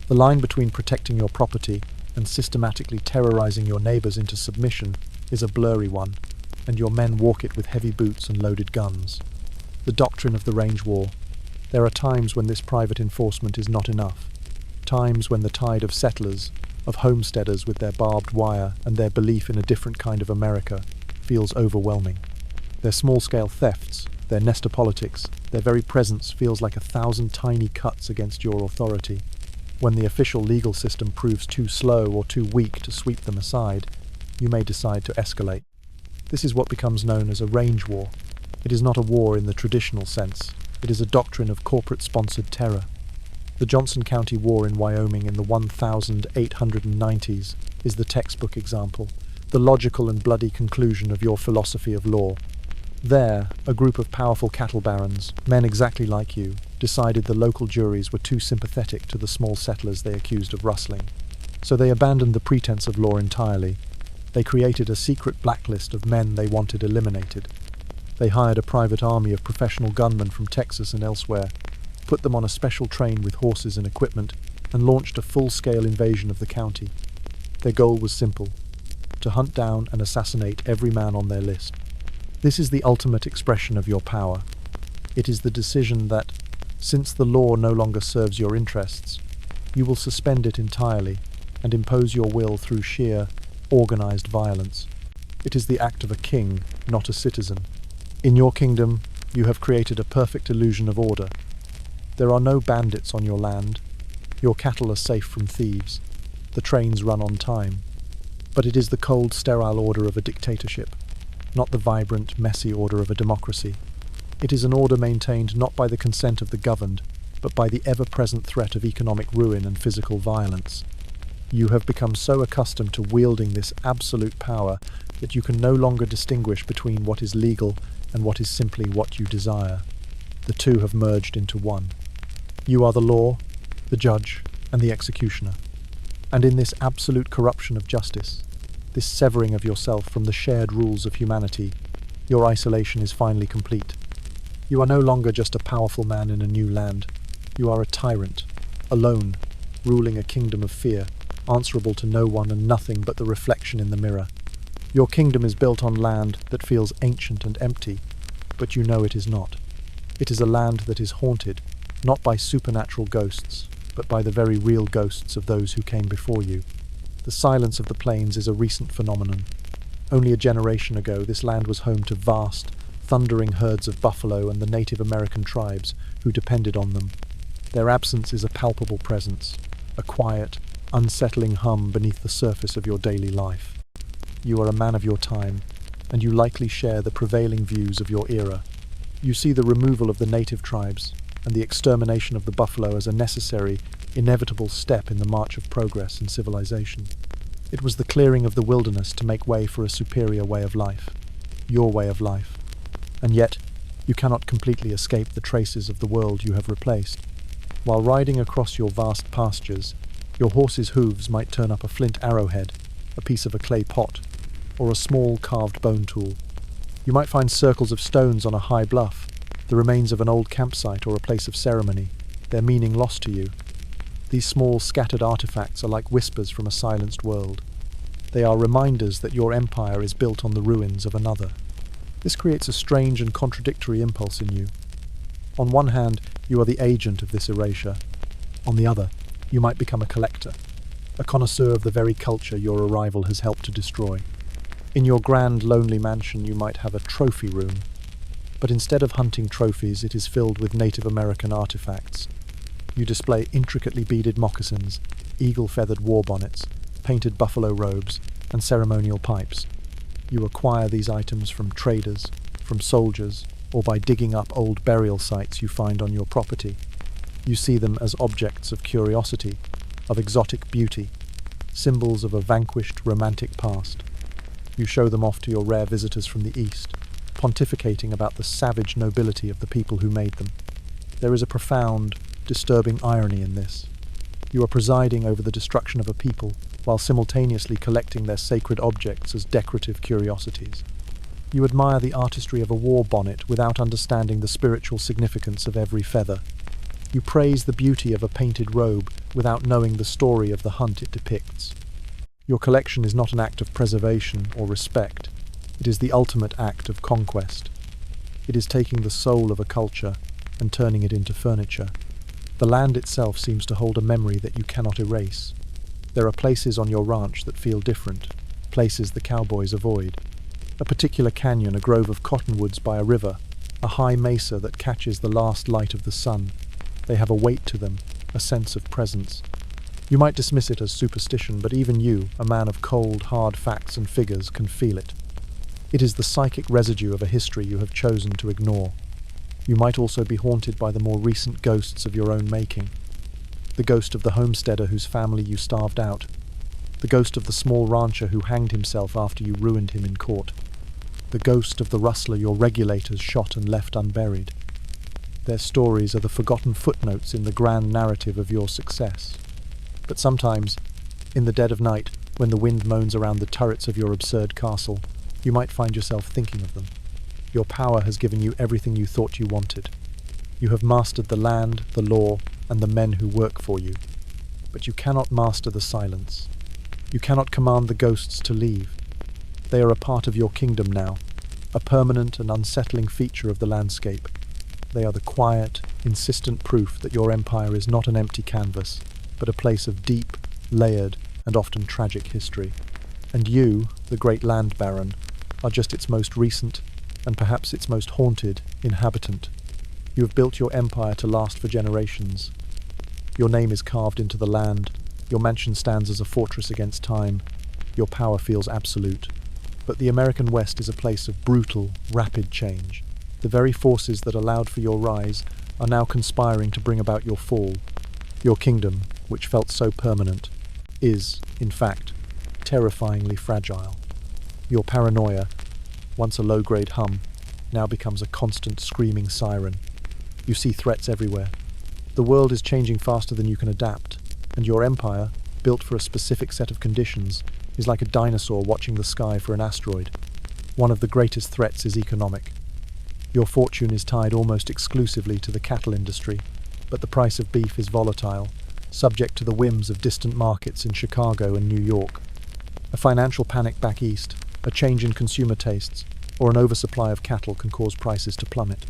The line between protecting your property and systematically terrorizing your neighbors into submission is a blurry one, and your men walk it with heavy boots and loaded guns. The doctrine of the range war. There are times when this private enforcement is not enough. Times when the tide of settlers, of homesteaders with their barbed wire and their belief in a different kind of America, feels overwhelming. Their small-scale thefts, their nester politics, their very presence feels like 1,000 tiny cuts against your authority. When the official legal system proves too slow or too weak to sweep them aside, you may decide to escalate. This is what becomes known as a range war. It is not a war in the traditional sense. It is a doctrine of corporate-sponsored terror. The Johnson County War in Wyoming in the 1890s is the textbook example, the logical and bloody conclusion of your philosophy of law. There, a group of powerful cattle barons, men exactly like you, decided the local juries were too sympathetic to the small settlers they accused of rustling. So they abandoned the pretense of law entirely. They created a secret blacklist of men they wanted eliminated. They hired a private army of professional gunmen from Texas and elsewhere, put them on a special train with horses and equipment, and launched a full-scale invasion of the county. Their goal was simple: to hunt down and assassinate every man on their list. This is the ultimate expression of your power. It is the decision that, since the law no longer serves your interests, you will suspend it entirely and impose your will through sheer, organized violence. It is the act of a king, not a citizen. In your kingdom, you have created a perfect illusion of order. There are no bandits on your land. Your cattle are safe from thieves. The trains run on time. But it is the cold, sterile order of a dictatorship, not the vibrant, messy order of a democracy. It is an order maintained not by the consent of the governed, but by the ever-present threat of economic ruin and physical violence. You have become so accustomed to wielding this absolute power that you can no longer distinguish between what is legal and what is simply what you desire. The two have merged into one. You are the law, the judge, and the executioner. And in this absolute corruption of justice, this severing of yourself from the shared rules of humanity, your isolation is finally complete. You are no longer just a powerful man in a new land. You are a tyrant, alone, ruling a kingdom of fear, answerable to no one and nothing but the reflection in the mirror. Your kingdom is built on land that feels ancient and empty, but you know it is not. It is a land that is haunted, not by supernatural ghosts, but by the very real ghosts of those who came before you. The silence of the plains is a recent phenomenon. Only a generation ago, this land was home to vast, thundering herds of buffalo and the Native American tribes who depended on them. Their absence is a palpable presence, a quiet, unsettling hum beneath the surface of your daily life. You are a man of your time, and you likely share the prevailing views of your era. You see the removal of the native tribes and the extermination of the buffalo as a necessary, inevitable step in the march of progress and civilization. It was the clearing of the wilderness to make way for a superior way of life, your way of life. And yet, you cannot completely escape the traces of the world you have replaced. While riding across your vast pastures, your horse's hooves might turn up a flint arrowhead, a piece of a clay pot, or a small carved bone tool. You might find circles of stones on a high bluff, the remains of an old campsite or a place of ceremony, their meaning lost to you. These small scattered artifacts are like whispers from a silenced world. They are reminders that your empire is built on the ruins of another. This creates a strange and contradictory impulse in you. On one hand, you are the agent of this erasure. On the other, you might become a collector, a connoisseur of the very culture your arrival has helped to destroy. In your grand, lonely mansion, you might have a trophy room, but instead of hunting trophies, it is filled with Native American artifacts. You display intricately beaded moccasins, eagle-feathered war bonnets, painted buffalo robes, and ceremonial pipes. You acquire these items from traders, from soldiers, or by digging up old burial sites you find on your property. You see them as objects of curiosity, of exotic beauty. symbols of a vanquished, romantic past. You show them off to your rare visitors from the East, pontificating about the savage nobility of the people who made them. There is a profound, disturbing irony in this. You are presiding over the destruction of a people while simultaneously collecting their sacred objects as decorative curiosities. You admire the artistry of a war bonnet without understanding the spiritual significance of every feather. You praise the beauty of a painted robe without knowing the story of the hunt it depicts. Your collection is not an act of preservation or respect. It is the ultimate act of conquest. It is taking the soul of a culture and turning it into furniture. The land itself seems to hold a memory that you cannot erase. There are places on your ranch that feel different, places the cowboys avoid. A particular canyon, a grove of cottonwoods by a river, a high mesa that catches the last light of the sun. They have a weight to them, a sense of presence. You might dismiss it as superstition, but even you, a man of cold, hard facts and figures, can feel it. It is the psychic residue of a history you have chosen to ignore. You might also be haunted by the more recent ghosts of your own making. The ghost of the homesteader whose family you starved out. The ghost of the small rancher who hanged himself after you ruined him in court. The ghost of the rustler your regulators shot and left unburied. Their stories are the forgotten footnotes in the grand narrative of your success. But sometimes, in the dead of night, when the wind moans around the turrets of your absurd castle, you might find yourself thinking of them. Your power has given you everything you thought you wanted. You have mastered the land, the law, and the men who work for you. But you cannot master the silence. You cannot command the ghosts to leave. They are a part of your kingdom now, a permanent and unsettling feature of the landscape. They are the quiet, insistent proof that your empire is not an empty canvas, but a place of deep, layered, and often tragic history. And you, the great land baron, are just its most recent, and perhaps its most haunted, inhabitant. You have built your empire to last for generations. Your name is carved into the land. Your mansion stands as a fortress against time. Your power feels absolute. But the American West is a place of brutal, rapid change. The very forces that allowed for your rise are now conspiring to bring about your fall. Your kingdom, which felt so permanent, is, in fact, terrifyingly fragile. Your paranoia, once a low-grade hum, now becomes a constant screaming siren. You see threats everywhere. The world is changing faster than you can adapt, and your empire, built for a specific set of conditions, is like a dinosaur watching the sky for an asteroid. One of the greatest threats is economic. Your fortune is tied almost exclusively to the cattle industry, but the price of beef is volatile, subject to the whims of distant markets in Chicago and New York. A financial panic back east, a change in consumer tastes, or an oversupply of cattle can cause prices to plummet.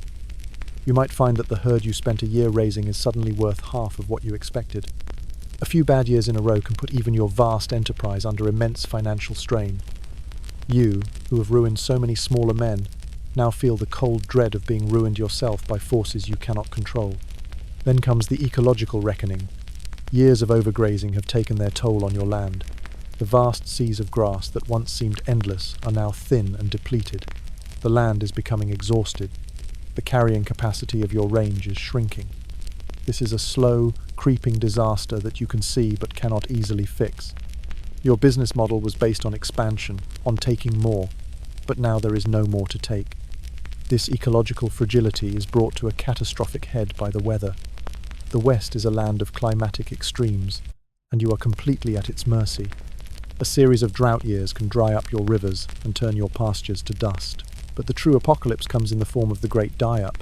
You might find that the herd you spent a year raising is suddenly worth half of what you expected. A few bad years in a row can put even your vast enterprise under immense financial strain. You, who have ruined so many smaller men, now feel the cold dread of being ruined yourself by forces you cannot control. Then comes the ecological reckoning. Years of overgrazing have taken their toll on your land. The vast seas of grass that once seemed endless are now thin and depleted. The land is becoming exhausted. The carrying capacity of your range is shrinking. This is a slow, creeping disaster that you can see but cannot easily fix. Your business model was based on expansion, on taking more, but now there is no more to take. This ecological fragility is brought to a catastrophic head by the weather. The West is a land of climatic extremes, and you are completely at its mercy. A series of drought years can dry up your rivers and turn your pastures to dust. But the true apocalypse comes in the form of the Great Die-Up,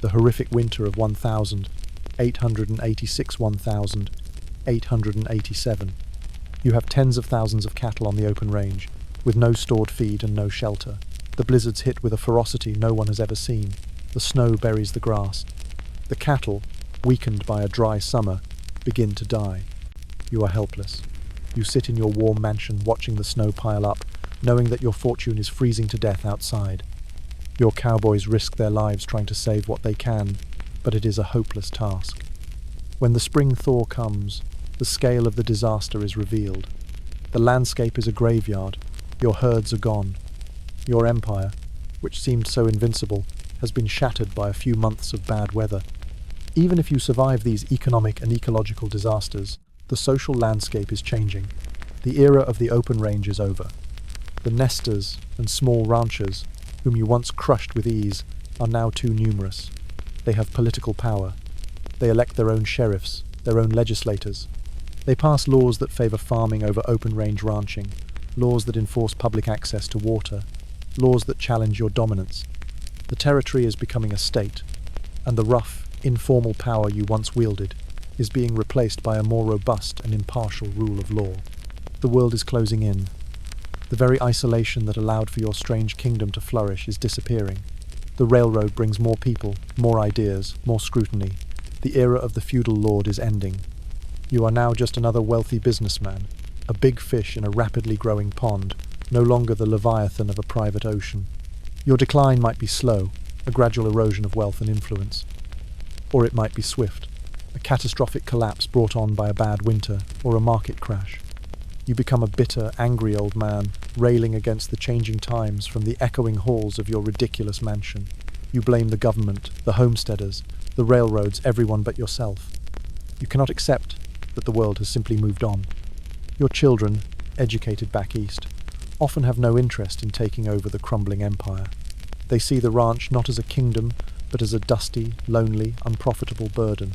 the horrific winter of 1887. You have tens of thousands of cattle on the open range, with no stored feed and no shelter. The blizzards hit with a ferocity no one has ever seen. The snow buries the grass. The cattle, weakened by a dry summer, begin to die. You are helpless. You sit in your warm mansion watching the snow pile up, knowing that your fortune is freezing to death outside. Your cowboys risk their lives trying to save what they can, but it is a hopeless task. When the spring thaw comes, the scale of the disaster is revealed. The landscape is a graveyard. Your herds are gone. Your empire, which seemed so invincible, has been shattered by a few months of bad weather. Even if you survive these economic and ecological disasters, the social landscape is changing. The era of the open range is over. The nesters and small ranchers, whom you once crushed with ease, are now too numerous. They have political power. They elect their own sheriffs, their own legislators. They pass laws that favor farming over open-range ranching, laws that enforce public access to water, laws that challenge your dominance. The territory is becoming a state, and the rough, informal power you once wielded is being replaced by a more robust and impartial rule of law. The world is closing in. The very isolation that allowed for your strange kingdom to flourish is disappearing. The railroad brings more people, more ideas, more scrutiny. The era of the feudal lord is ending. You are now just another wealthy businessman, a big fish in a rapidly growing pond, no longer the leviathan of a private ocean. Your decline might be slow, a gradual erosion of wealth and influence. Or it might be swift, a catastrophic collapse brought on by a bad winter or a market crash. You become a bitter, angry old man, railing against the changing times from the echoing halls of your ridiculous mansion. You blame the government, the homesteaders, the railroads, everyone but yourself. You cannot accept that the world has simply moved on. Your children, educated back east, often have no interest in taking over the crumbling empire. They see the ranch not as a kingdom, but as a dusty, lonely, unprofitable burden.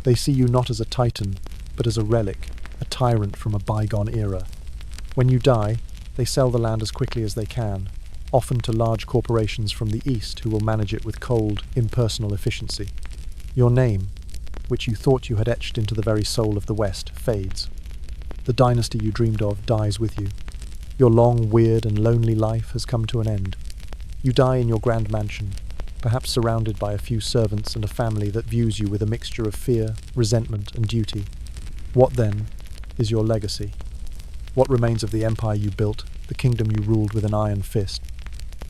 They see you not as a titan, but as a relic, a tyrant from a bygone era. When you die, they sell the land as quickly as they can, often to large corporations from the east who will manage it with cold, impersonal efficiency. Your name, which you thought you had etched into the very soul of the West, fades. The dynasty you dreamed of dies with you. Your long, weird and lonely life has come to an end. You die in your grand mansion, perhaps surrounded by a few servants and a family that views you with a mixture of fear, resentment and duty. What then is your legacy? What remains of the empire you built, the kingdom you ruled with an iron fist?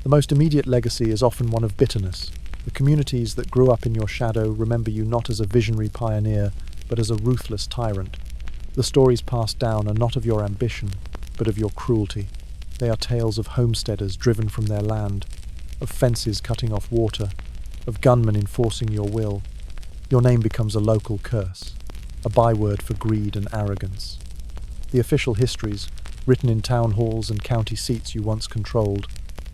The most immediate legacy is often one of bitterness. The communities that grew up in your shadow remember you not as a visionary pioneer, but as a ruthless tyrant. The stories passed down are not of your ambition, but of your cruelty. They are tales of homesteaders driven from their land, of fences cutting off water, of gunmen enforcing your will. Your name becomes a local curse, a byword for greed and arrogance. The official histories, written in town halls and county seats you once controlled,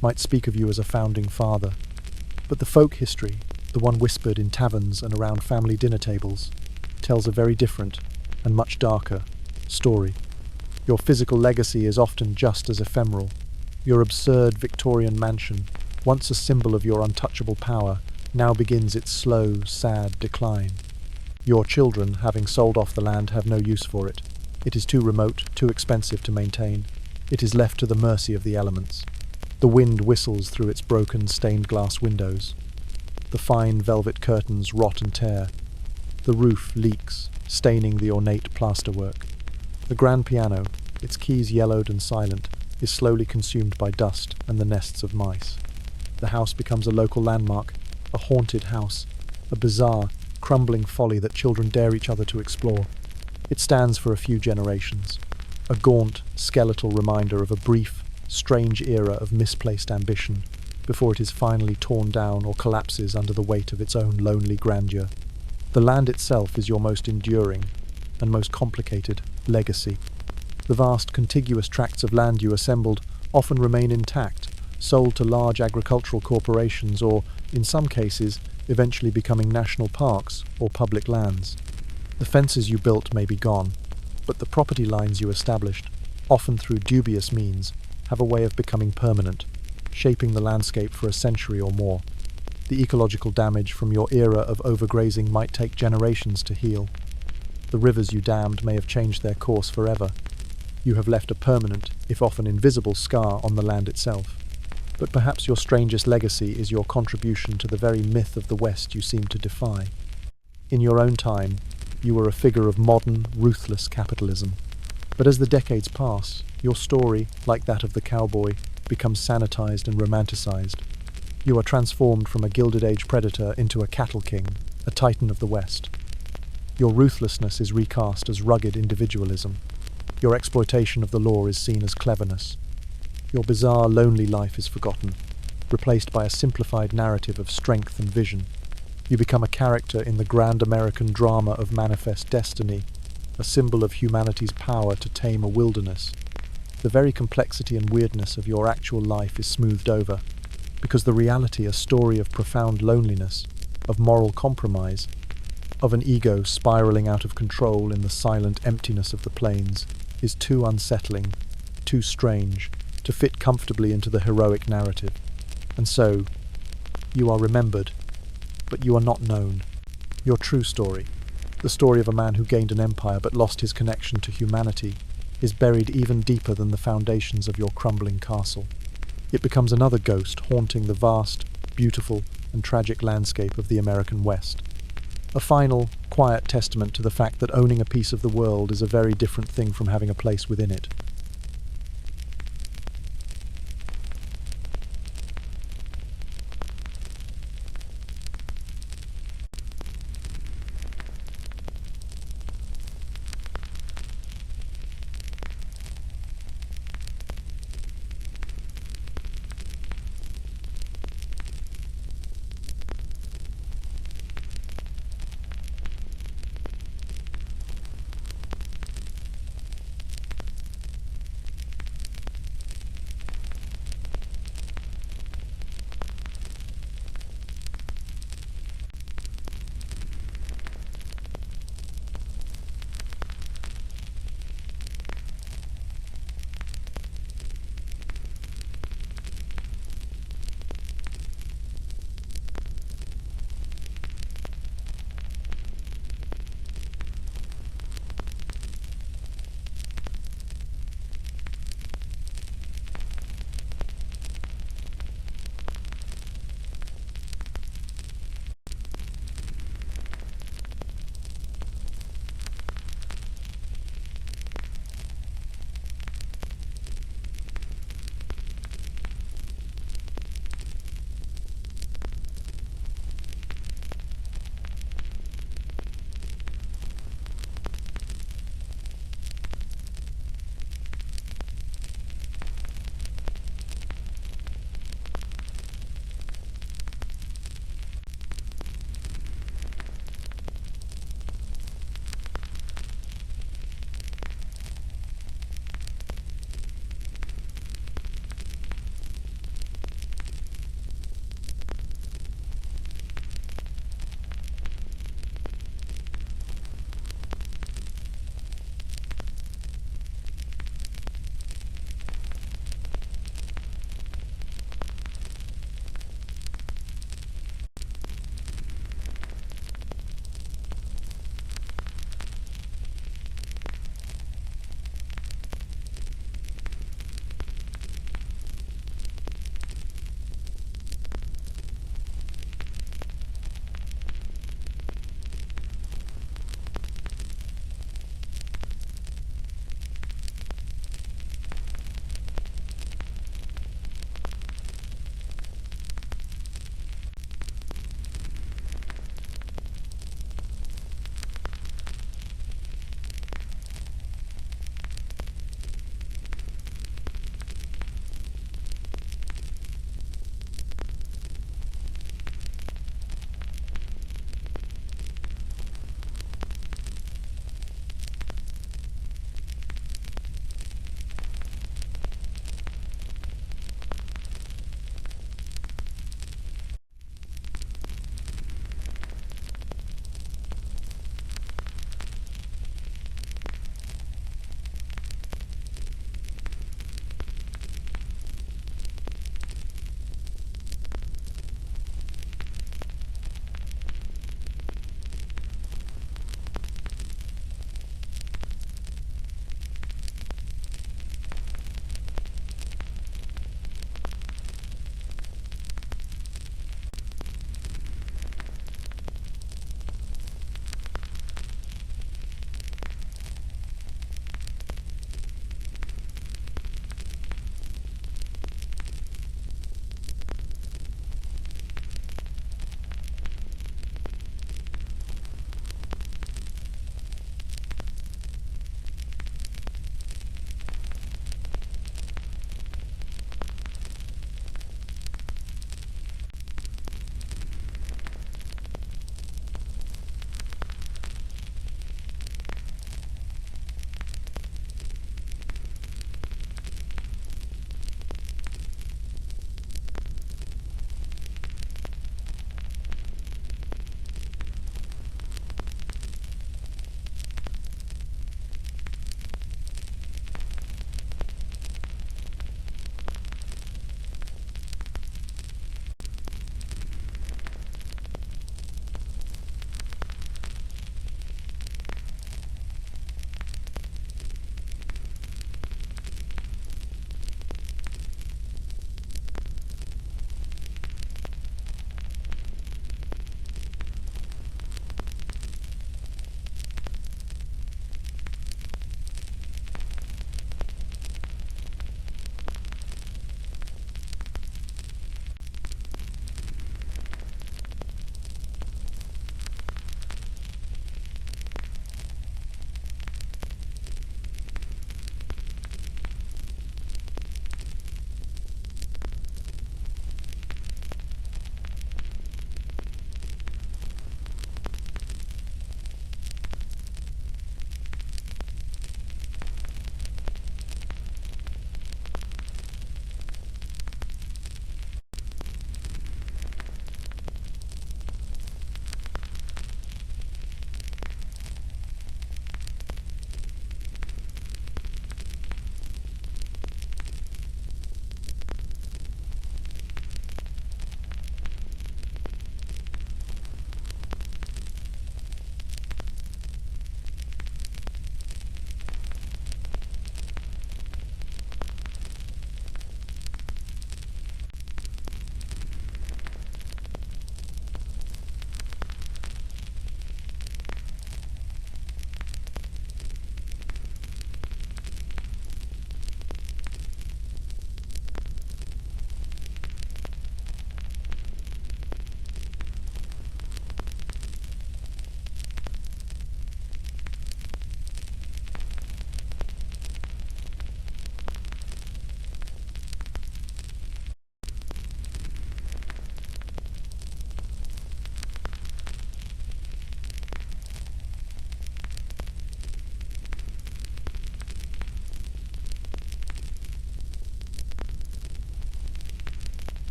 might speak of you as a founding father. But the folk history, the one whispered in taverns and around family dinner tables, tells a very different and much darker story. Your physical legacy is often just as ephemeral. Your absurd Victorian mansion, once a symbol of your untouchable power, now begins its slow, sad decline. Your children, having sold off the land, have no use for it. It is too remote, too expensive to maintain. It is left to the mercy of the elements. The wind whistles through its broken stained glass windows. The fine velvet curtains rot and tear. The roof leaks, staining the ornate plasterwork. The grand piano, its keys yellowed and silent, is slowly consumed by dust and the nests of mice. The house becomes a local landmark, a haunted house, a bizarre, crumbling folly that children dare each other to explore. It stands for a few generations, a gaunt, skeletal reminder of a brief, strange era of misplaced ambition, before it is finally torn down or collapses under the weight of its own lonely grandeur. The land itself is your most enduring and most complicated legacy. The vast contiguous tracts of land you assembled often remain intact, sold to large agricultural corporations or, in some cases, eventually becoming national parks or public lands. The fences you built may be gone, but the property lines you established, often through dubious means, have a way of becoming permanent, shaping the landscape for a century or more. The ecological damage from your era of overgrazing might take generations to heal. The rivers you dammed may have changed their course forever. You have left a permanent, if often invisible, scar on the land itself. But perhaps your strangest legacy is your contribution to the very myth of the West you seem to defy. In your own time, you were a figure of modern, ruthless capitalism. But as the decades pass, your story, like that of the cowboy, becomes sanitized and romanticized. You are transformed from a Gilded Age predator into a cattle king, a titan of the West. Your ruthlessness is recast as rugged individualism. Your exploitation of the law is seen as cleverness. Your bizarre, lonely life is forgotten, replaced by a simplified narrative of strength and vision. You become a character in the grand American drama of manifest destiny, a symbol of humanity's power to tame a wilderness, the very complexity and weirdness of your actual life is smoothed over, because the reality, a story of profound loneliness, of moral compromise, of an ego spiraling out of control in the silent emptiness of the plains, is too unsettling, too strange, to fit comfortably into the heroic narrative. And so, you are remembered, but you are not known. Your true story, the story of a man who gained an empire but lost his connection to humanity, is buried even deeper than the foundations of your crumbling castle. It becomes another ghost haunting the vast, beautiful, and tragic landscape of the American West. A final, quiet testament to the fact that owning a piece of the world is a very different thing from having a place within it.